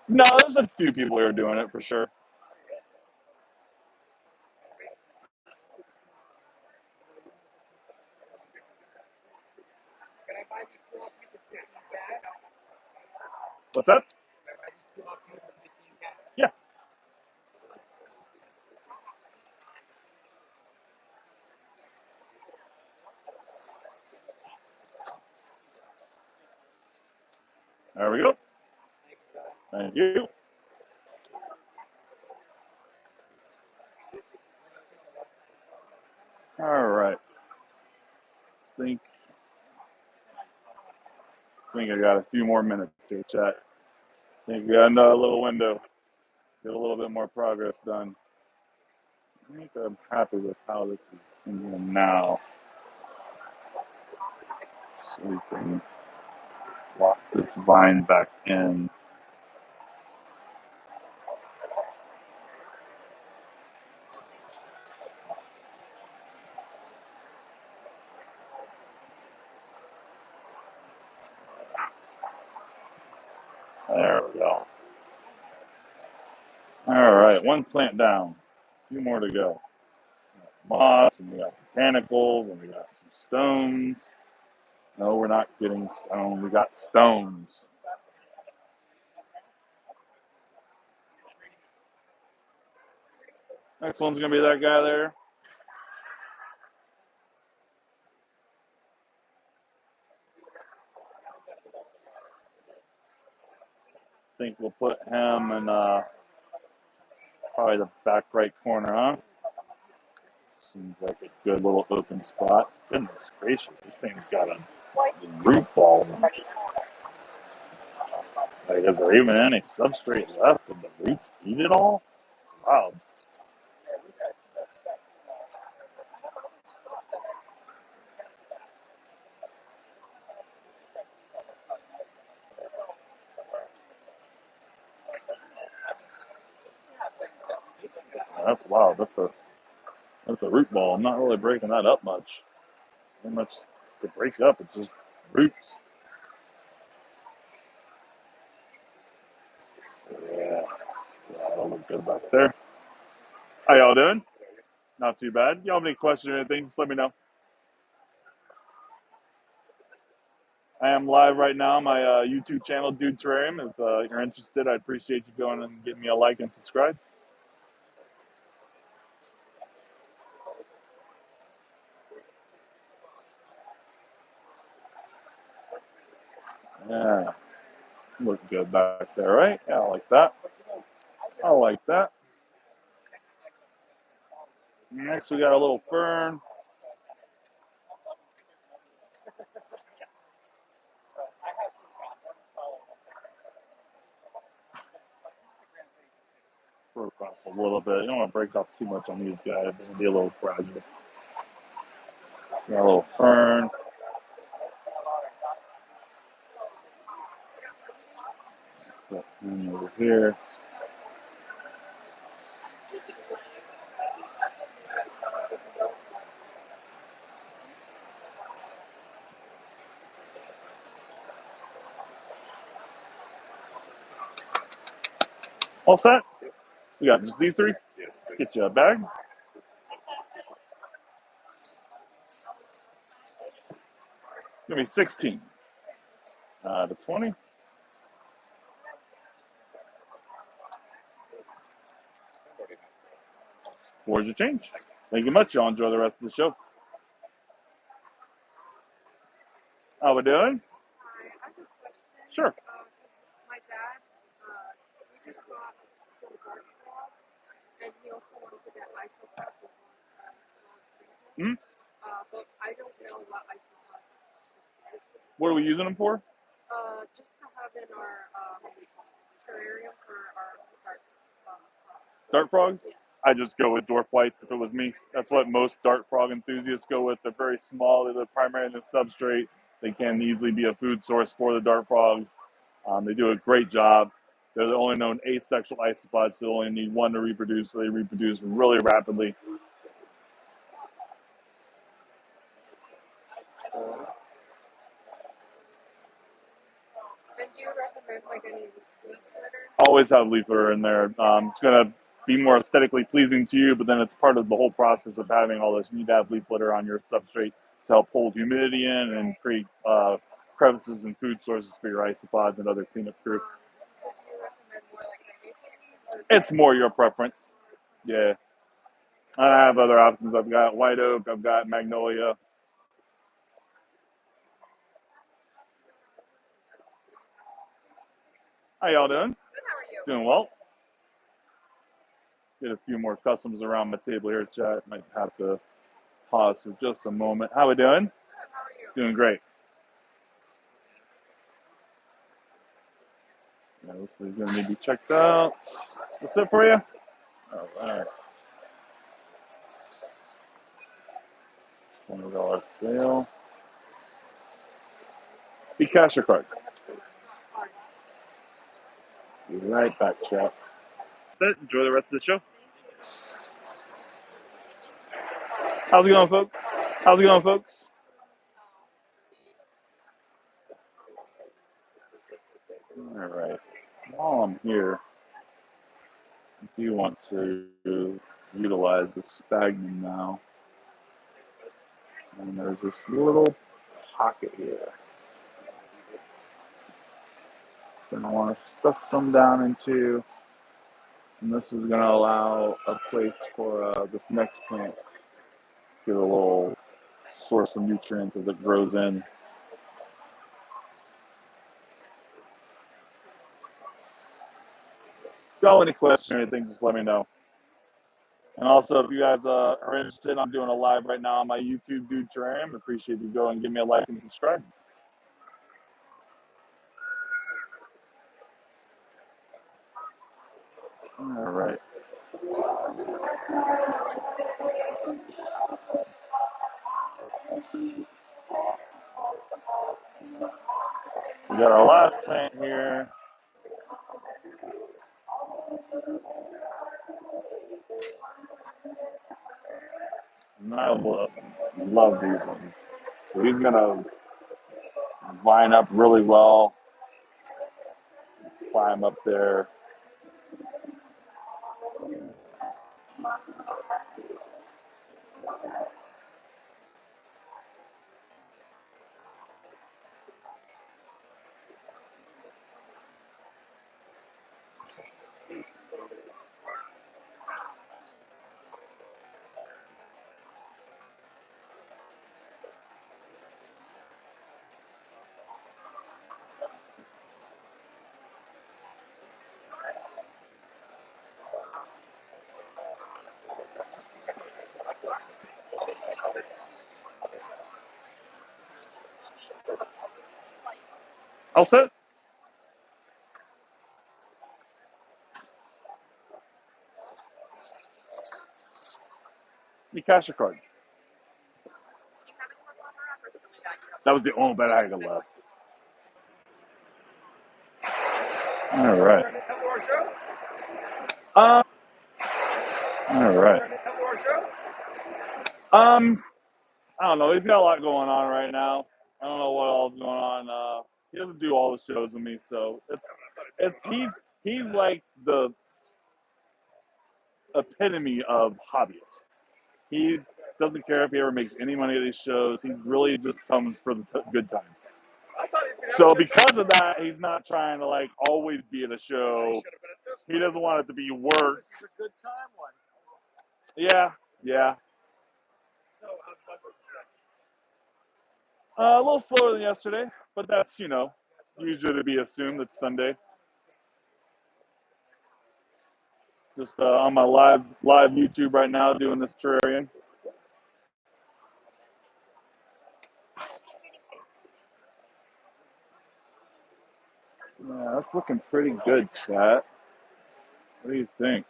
No, there's a few people who are doing it for sure. What's that? Yeah. There we go. Thank you. All right. Think I got a few more minutes here, chat. Think we got another little window. Get a little bit more progress done. I think I'm happy with how this is in here now. So we can lock this vine back in. There we go. All right, one plant down. A few more to go. Moss, and we got botanicals, and we got some stones. No, we're not getting stone. We got stones. Next one's gonna be that guy there. I think we'll put him in probably the back right corner, huh? Seems like a good little open spot. Goodness gracious, this thing's got a root ball. Like, is there even any substrate left? Did the roots eat it all? Wow. That's wild. That's a root ball. I'm not really breaking that up much. Not much to break up. It's just roots. Yeah, that'll look good back there. How y'all doing? Not too bad. Y'all have any questions or anything? Just let me know. I am live right now on my YouTube channel, Dude Terrarium. If you're interested, I'd appreciate you going and getting me a like and subscribe. Yeah, look good back there, right? Yeah, I like that. I like that. Next, we got a little fern. Broke off a little bit. You don't want to break off too much on these guys. It's going to be a little fragile. Got a little fern. Put him over here. All set? We got just these three? Get you a bag. Give me 16. To 20. Where's your change? Thank you much. Y'all enjoy the rest of the show. How we doing? Hi, I have a question. Sure. My dad, he just bought some garden gloves, and he also wants to get isopods as well. Hmm? But I don't know what isopods. What are we using them for? Just to have in our terrarium for our Dart frogs? I just go with dwarf whites if it was me. That's what most dart frog enthusiasts go with. They're very small. They're primarily in the substrate. They can easily be a food source for the dart frogs. They do a great job. They're the only known asexual isopods, so they only need one to reproduce, so they reproduce really rapidly. And do you recommend like any leaf litter? Always have leaf litter in there. It's going to be more aesthetically pleasing to you, but then it's part of the whole process of having all this. You need to have leaf litter on your substrate to help hold humidity in and create crevices and food sources for your isopods and other cleanup crew. So do you recommend more like a maple? It's more your preference. Yeah. I have other options. I've got white oak. I've got magnolia. How y'all doing? Good, how are you? Doing well. Get a few more customers around my table here, chat. Might have to pause for just a moment. How we doing? Good, how are you? Doing great. Yeah, this is going to need to be checked out. What's it for you? All right. $20 sale. Be cash or card? Be right back, chat. That's it. Enjoy the rest of the show. How's it going, folks? How's it going, folks? All right. While I'm here, I do want to utilize the sphagnum now. And there's this little pocket here. So I want to stuff some down into. And this is going to allow a place for this next plant to get a little source of nutrients as it grows in. If y'all have any questions or anything, just let me know. And also, if you guys are interested, I'm doing a live right now on my YouTube Dude Terrarium. Appreciate you go and give me a like and subscribe. All right. So we got our last plant here. And I love these ones. So he's gonna vine up really well, climb up there. All set? You cash your card. That was the only bet I had left. All right. All right. I don't know. He's got a lot going on right now. I don't know what else is going on. He doesn't do all the shows with me, so he's like the epitome of hobbyist. He doesn't care if he ever makes any money at these shows. He really just comes for the good time. So because of that, he's not trying to like always be at a show. He doesn't want it to be work. This is a good time one. Yeah, yeah. So how's Buckle A little slower than yesterday, but that's usually to be assumed. It's Sunday. Just on my live YouTube right now doing this terrarium. Yeah, that's looking pretty good, chat. What do you think?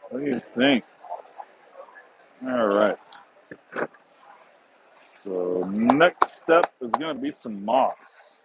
What do you think? All right. So next step is going to be some moss.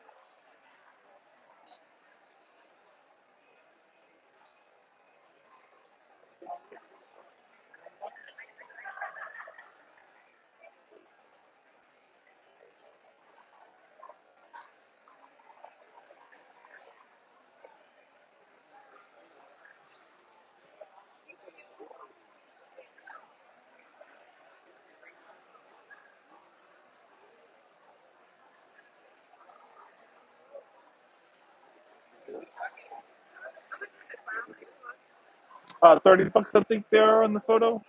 30 bucks, I think they are on the photo.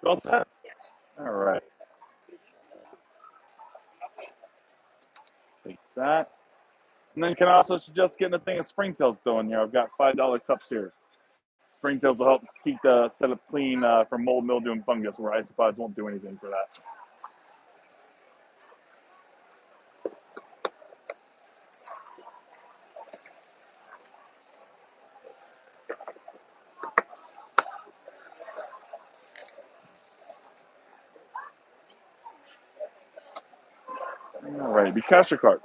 All set? All right. Take that. And then can I also suggest getting a thing of springtails going here. I've got $5 cups here. Springtails will help keep the setup clean from mold, mildew, and fungus, where isopods won't do anything for that. All right, be cash your card.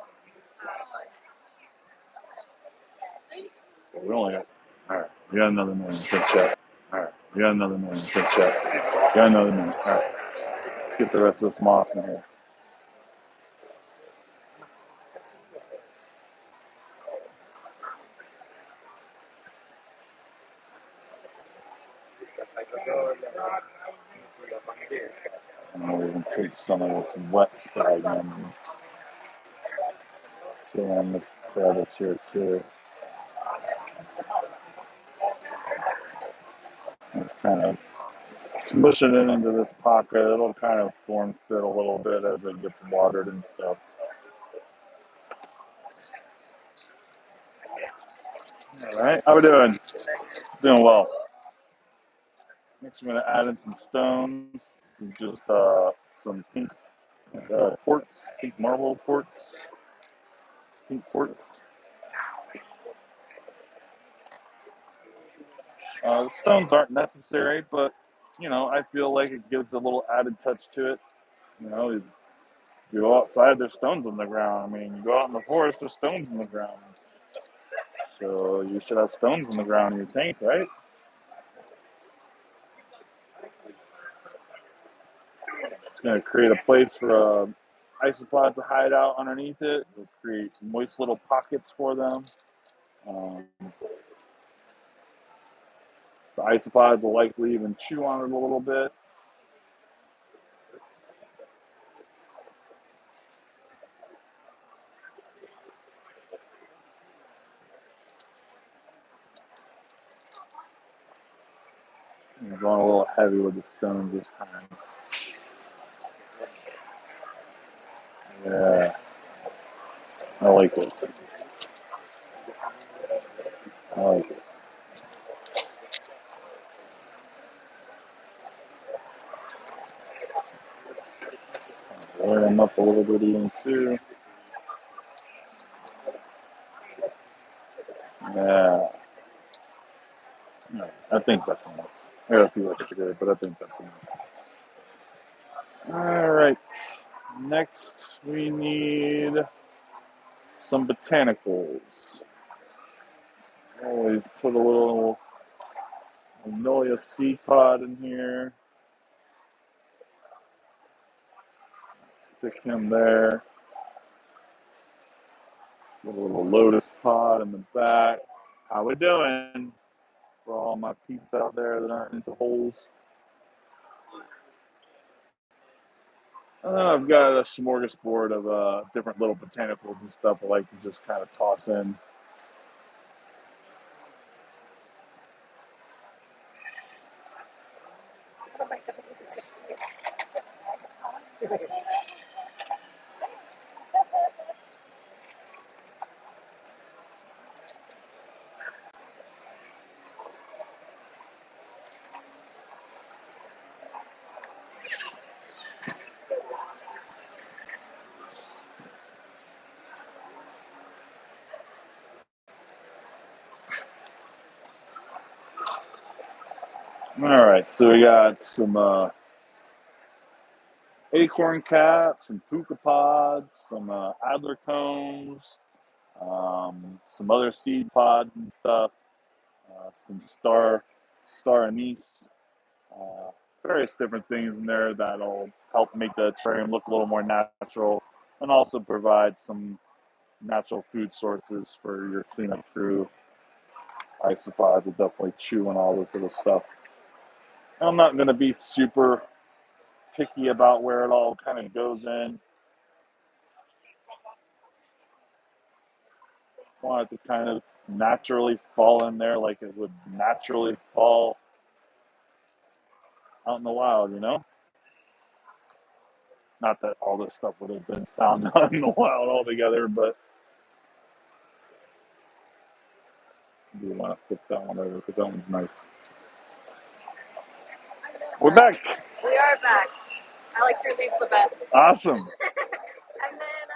We only got. All right, we got another minute. Good chat. All right, we got another minute. Good chat. We got another minute. All right, let's get the rest of this moss in here. take some of this wet spag and fill in this crevice here too. It's kind of smush it into this pocket. It'll kind of form fit a little bit as it gets watered and stuff. All right, how we doing? Doing well. Next, we're going to add in some stones. Just some pink quartz, pink marble quartz, pink quartz. The stones aren't necessary, but I feel like it gives a little added touch to it. You go outside, there's stones on the ground. I mean, you go out in the forest, there's stones in the ground. So you should have stones in the ground in your tank, right? It's going to create a place for isopod to hide out underneath it. It'll create moist little pockets for them. The isopods will likely even chew on it a little bit. I'm going a little heavy with the stones this time. Yeah, I like it. I like it. Layer them up a little bit even too. Yeah. No, I think that's enough. I got a few extra here, but I think that's enough. All right. Next, we need some botanicals. Always put a little magnolia seed pod in here. Stick him there. Put a little lotus pod in the back. How we doing? For all my peeps out there that aren't into holes. And then I've got a smorgasbord of different little botanicals and stuff I like to just kind of toss in. All right, so we got some acorn caps, some puka pods, some adler cones, some other seed pods and stuff, some star anise, various different things in there that'll help make the terrarium look a little more natural, and also provide some natural food sources for your cleanup crew. Isopods will definitely chew on all this little stuff. I'm not going to be super picky about where it all kind of goes in. I want it to kind of naturally fall in there like it would naturally fall out in the wild, Not that all this stuff would have been found out in the wild altogether, but I do want to flip that one over because that one's nice. We're back. We are back. I like your leaves the best. Awesome. And then,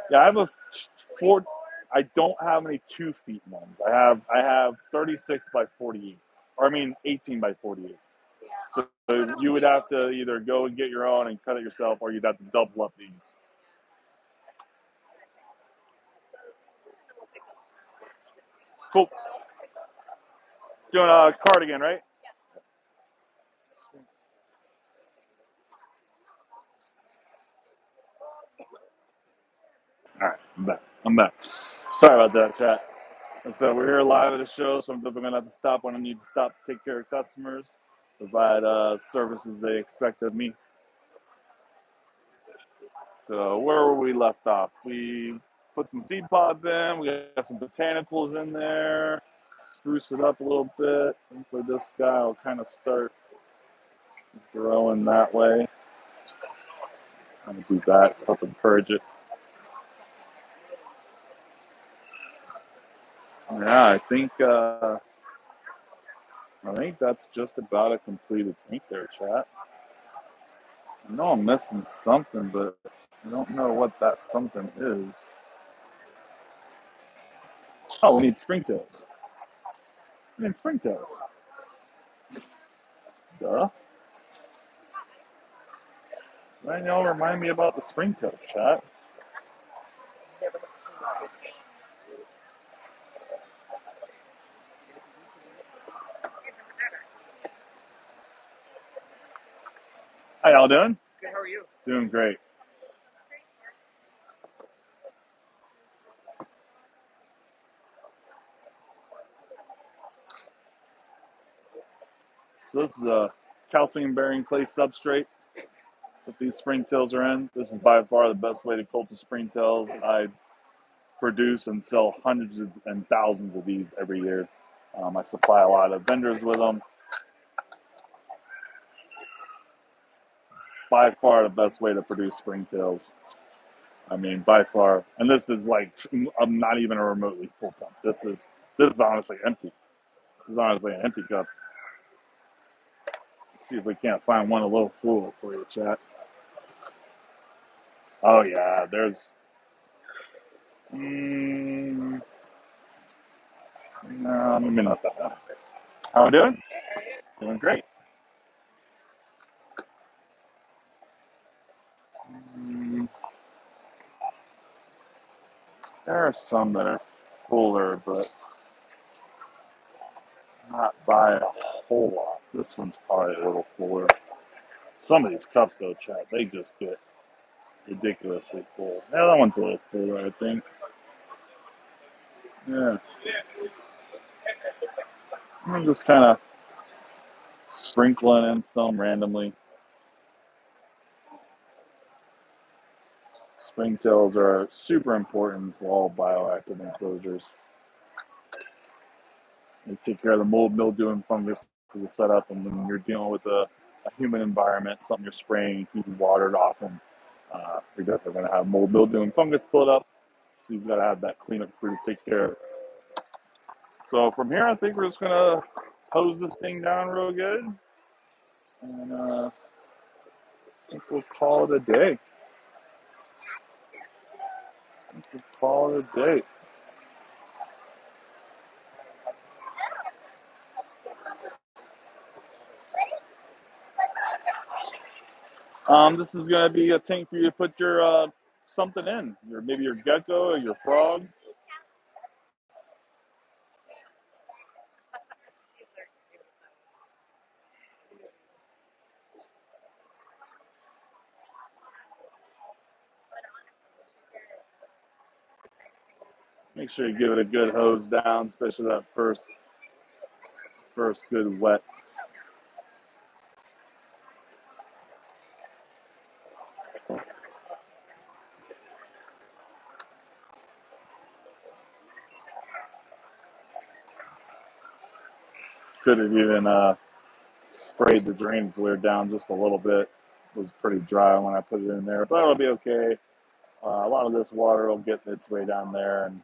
Yeah, I have a 4. 24? I don't have any 2 feet ones. I have 36 by 48. Or I mean 18 by 48. Yeah. So you would have to either go and get your own and cut it yourself, or you'd have to double up these. Cool. Doing a cardigan, right? All right, I'm back. Sorry about that, chat. So we're here live at a show, so I'm definitely gonna have to stop when I need to stop to take care of customers, provide services they expect of me. So where were we left off? We put some seed pods in. We got some botanicals in there. Spruce it up a little bit. Hopefully this guy will kind of start growing that way. I'm gonna do that, help encourage it. Yeah, I think that's just about a completed tank there, chat. I know I'm missing something, but I don't know what that something is. Oh, we need springtails. We need springtails. Duh. Why y'all remind me about the springtails, chat? How y'all doing? Good, how are you? Doing great. So this is a calcium-bearing clay substrate that these springtails are in. This is by far the best way to cultivate springtails. I produce and sell hundreds and thousands of these every year. I supply a lot of vendors with them. By far the best way to produce springtails. I mean, by far. And this is like, I'm not even a remotely full cup. This is honestly empty. This is honestly an empty cup. Let's see if we can't find one a little full for you, chat. Oh yeah, there's. No, maybe not that one. How we doing? Doing great. Mm, there are some that are fuller, but not by a whole lot. This one's probably a little fuller. Some of these cups, though, chat, they just get ridiculously full. Yeah, that one's a little fuller, I think. Yeah. I'm just kind of sprinkling in some randomly. Springtails are super important for all bioactive enclosures. They take care of the mold, mildew, and fungus to the setup, and when you're dealing with a humid environment, something you're spraying, keeping watered often, you're definitely going to have mold, mildew, and fungus build up. So you've got to have that cleanup crew to take care of. So from here, I think we're just going to hose this thing down real good, and I think we'll call it a day. This is going to be a tank for you to put your something in, maybe your gecko or your frog. Make sure you give it a good hose down, especially that first good wet. Could have even sprayed the drainage layer down just a little bit. It was pretty dry when I put it in there, but it'll be okay. A lot of this water will get its way down there, and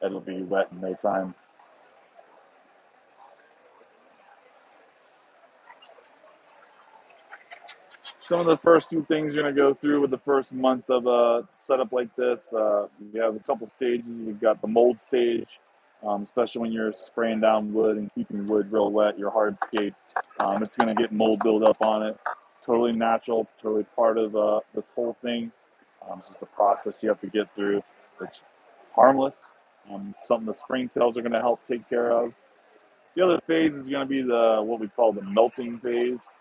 it'll be wet in no time. Some of the first two things you're going to go through with the first month of a setup like this, we have a couple stages. We've got the mold stage, especially when you're spraying down wood and keeping wood real wet, your hardscape. It's going to get mold buildup on it. Totally natural, totally part of this whole thing. It's just a process you have to get through. It's harmless, something the springtails are going to help take care of. The other phase is going to be what we call the melting phase.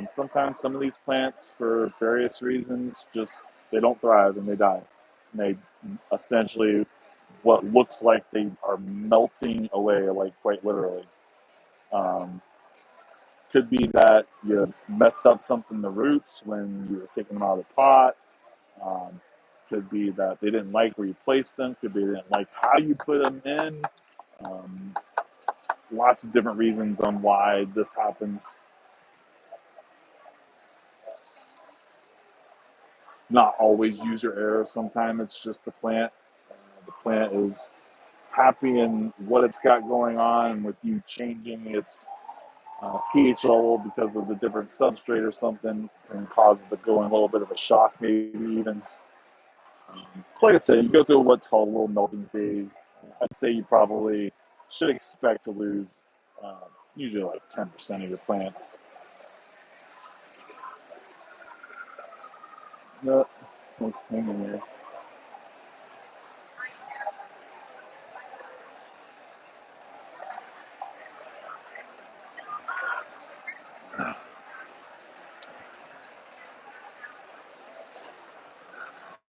Sometimes some of these plants, for various reasons, just they don't thrive and they die. And they essentially what looks like they are melting away, like quite literally. Um, could be that you messed up something in the roots when you were taking them out of the pot. Um, could be that they didn't like where you placed them. Could be they didn't like how you put them in. Um, Lots of different reasons on why this happens. Not always use your error. Sometimes it's just the plant. The plant is happy in what it's got going on, and with you changing its pH level because of the different substrate or something can cause it to go in a little bit of a shock, maybe even. So like I said, you go through what's called a little melting phase. I'd say you probably should expect to lose usually like 10% of your plants. No, it's hanging there.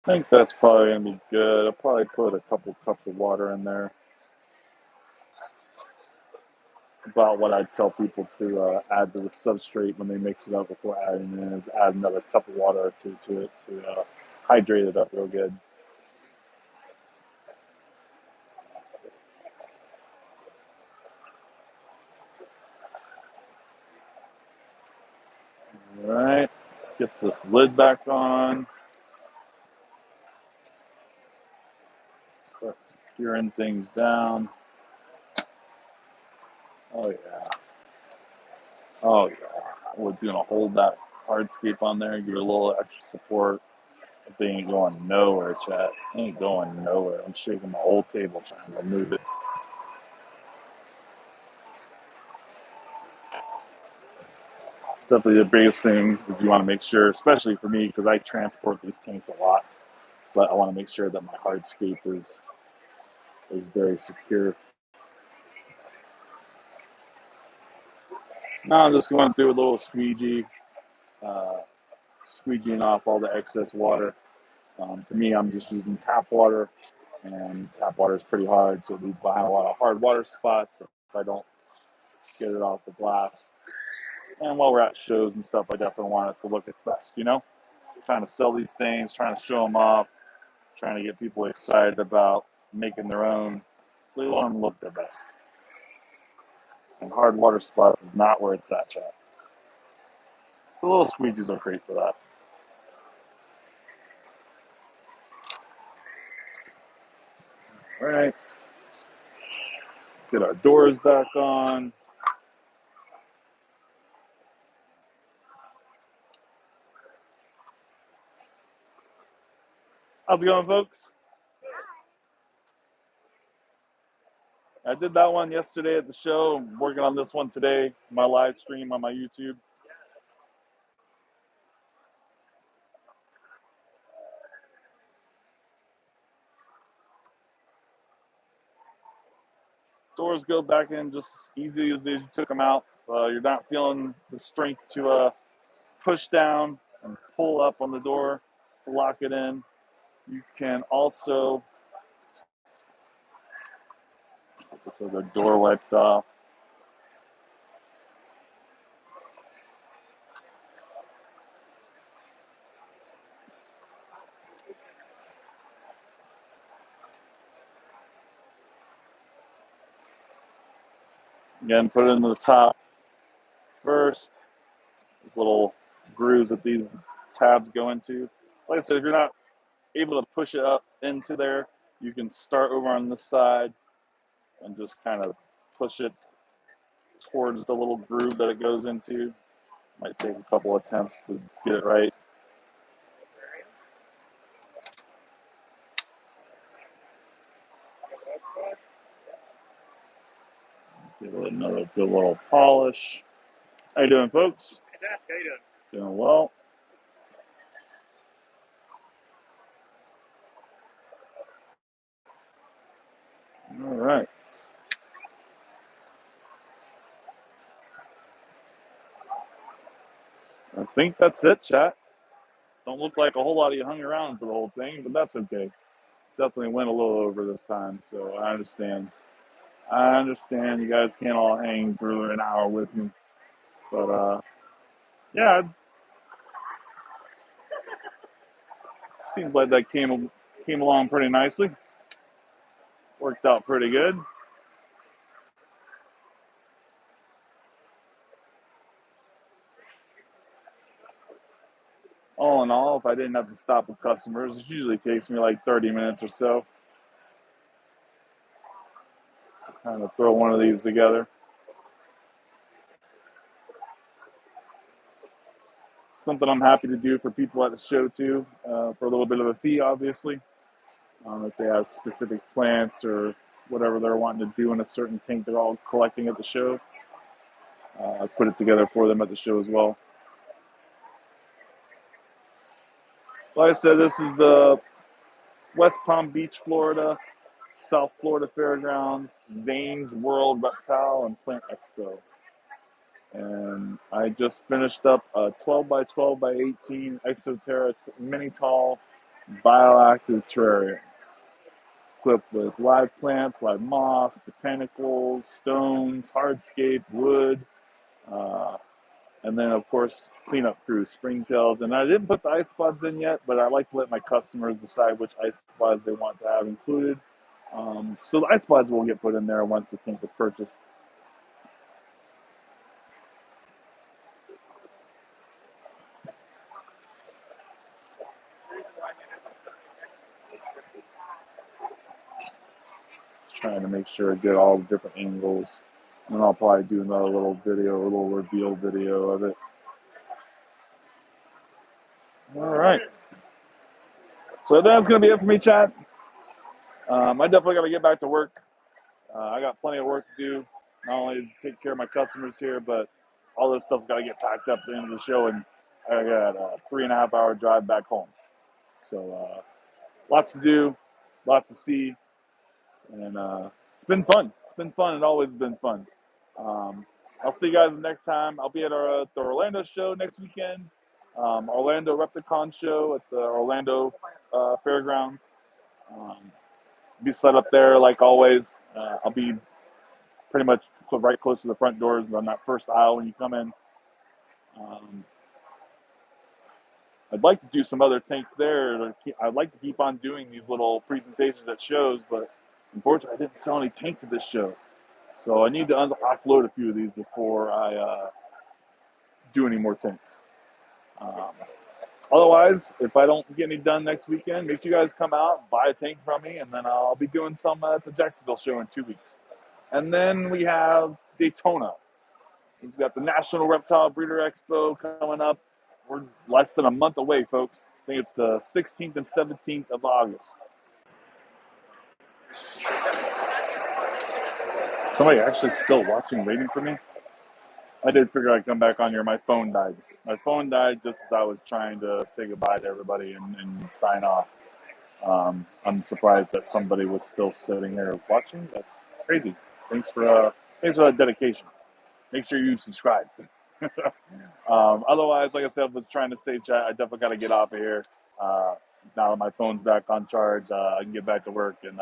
I think that's probably going to be good. I'll probably put a couple cups of water in there. It's about what I tell people to add to the substrate when they mix it up before adding it in, is add another cup of water or two to it to hydrate it up real good. All right, let's get this lid back on. Start securing things down. Oh yeah. Oh yeah. What's gonna hold that hardscape on there? Give it a little extra support. But they ain't going nowhere, chat. They ain't going nowhere. I'm shaking the whole table trying to move it. It's definitely the biggest thing is you want to make sure, especially for me, because I transport these tanks a lot. But I want to make sure that my hardscape is very secure. Now I'm just going through a little squeegee, uh, squeegeeing off all the excess water. For me, I'm just using tap water, and tap water is pretty hard, so it leaves behind a lot of hard water spots if I don't get it off the glass. And while we're at shows and stuff, I definitely want it to look its best, you know? Trying to sell these things, trying to show them off, trying to get people excited about making their own, so they want them to look their best. And hard water spots is not where it's at, chat. So little squeegees are great for that. All right, get our doors back on. How's it going, folks? I did that one yesterday at the show. I'm working on this one today, my live stream on my YouTube. Doors go back in just as easy as you took them out. You're not feeling the strength to push down and pull up on the door to lock it in. You can also get this other door wiped off. Again, put it into the top first. These little grooves that these tabs go into. Like I said, if you're not able to push it up into there, you can start over on this side and just kind of push it towards the little groove that it goes into. Might take a couple attempts to get it right. Give it another good little polish. How you doing, folks? Fantastic. How you doing? Doing well. All right. I think that's it, chat. Don't look like a whole lot of you hung around for the whole thing, but that's okay. Definitely went a little over this time, so I understand. I understand you guys can't all hang for an hour with me, but yeah, it seems like that came along pretty nicely. Worked out pretty good. All in all, if I didn't have to stop with customers, it usually takes me like 30 minutes or so. Kind of throw one of these together. Something I'm happy to do for people at the show too, for a little bit of a fee, obviously. If they have specific plants or whatever they're wanting to do in a certain tank they're all collecting at the show, I put it together for them at the show as well. Like I said, this is the West Palm Beach, Florida, South Florida Fairgrounds, Xain's World Reptile and Plant Expo. And I just finished up a 12x12x18 Exoterra Mini Tall Bioactive terrarium, equipped with live plants, live moss, botanicals, stones, hardscape, wood, uh, and then of course cleanup crews, springtails. And I didn't put the ice pods in yet, but I like to let my customers decide which ice pods they want to have included. So the ice pods will get put in there once the tank is purchased. Trying to make sure I get all the different angles. And I'll probably do another little video, a little reveal video of it. All right. So that's going to be it for me, chat. I definitely got to get back to work. I got plenty of work to do. Not only take care of my customers here, but all this stuff's got to get packed up at the end of the show. And I got a 3.5 hour drive back home. So lots to do, lots to see. And it's been fun. It's been fun. It always has been fun. I'll see you guys next time. I'll be at the Orlando show next weekend. Orlando Repticon show at the Orlando Fairgrounds. Be set up there like always. I'll be pretty much right close to the front doors on that first aisle when you come in. I'd like to do some other tanks there. I'd like to keep on doing these little presentations at shows, but unfortunately, I didn't sell any tanks at this show. So I need to offload a few of these before I do any more tanks. Otherwise, if I don't get any done next weekend, make sure you guys come out, buy a tank from me, and then I'll be doing some at the Jacksonville show in 2 weeks. And then we have Daytona. We've got the National Reptile Breeder Expo coming up. We're less than a month away, folks. I think it's the 16th and 17th of August. Somebody actually still watching, waiting for me? I did figure I'd come back on here. My phone died. My phone died just as I was trying to say goodbye to everybody and sign off. I'm surprised that somebody was still sitting here watching. That's crazy. Thanks for that dedication. Make sure you subscribe. Otherwise, like I said, I was trying to say, chat, I definitely got to get off of here. Now that my phone's back on charge, I can get back to work and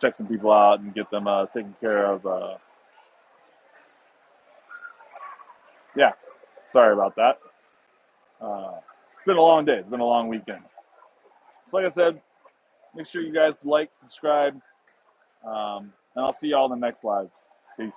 check some people out and get them taken care of. Yeah, sorry about that. It's been a long day. It's been a long weekend. So like I said, make sure you guys like, subscribe, and I'll see y'all in the next live. Peace.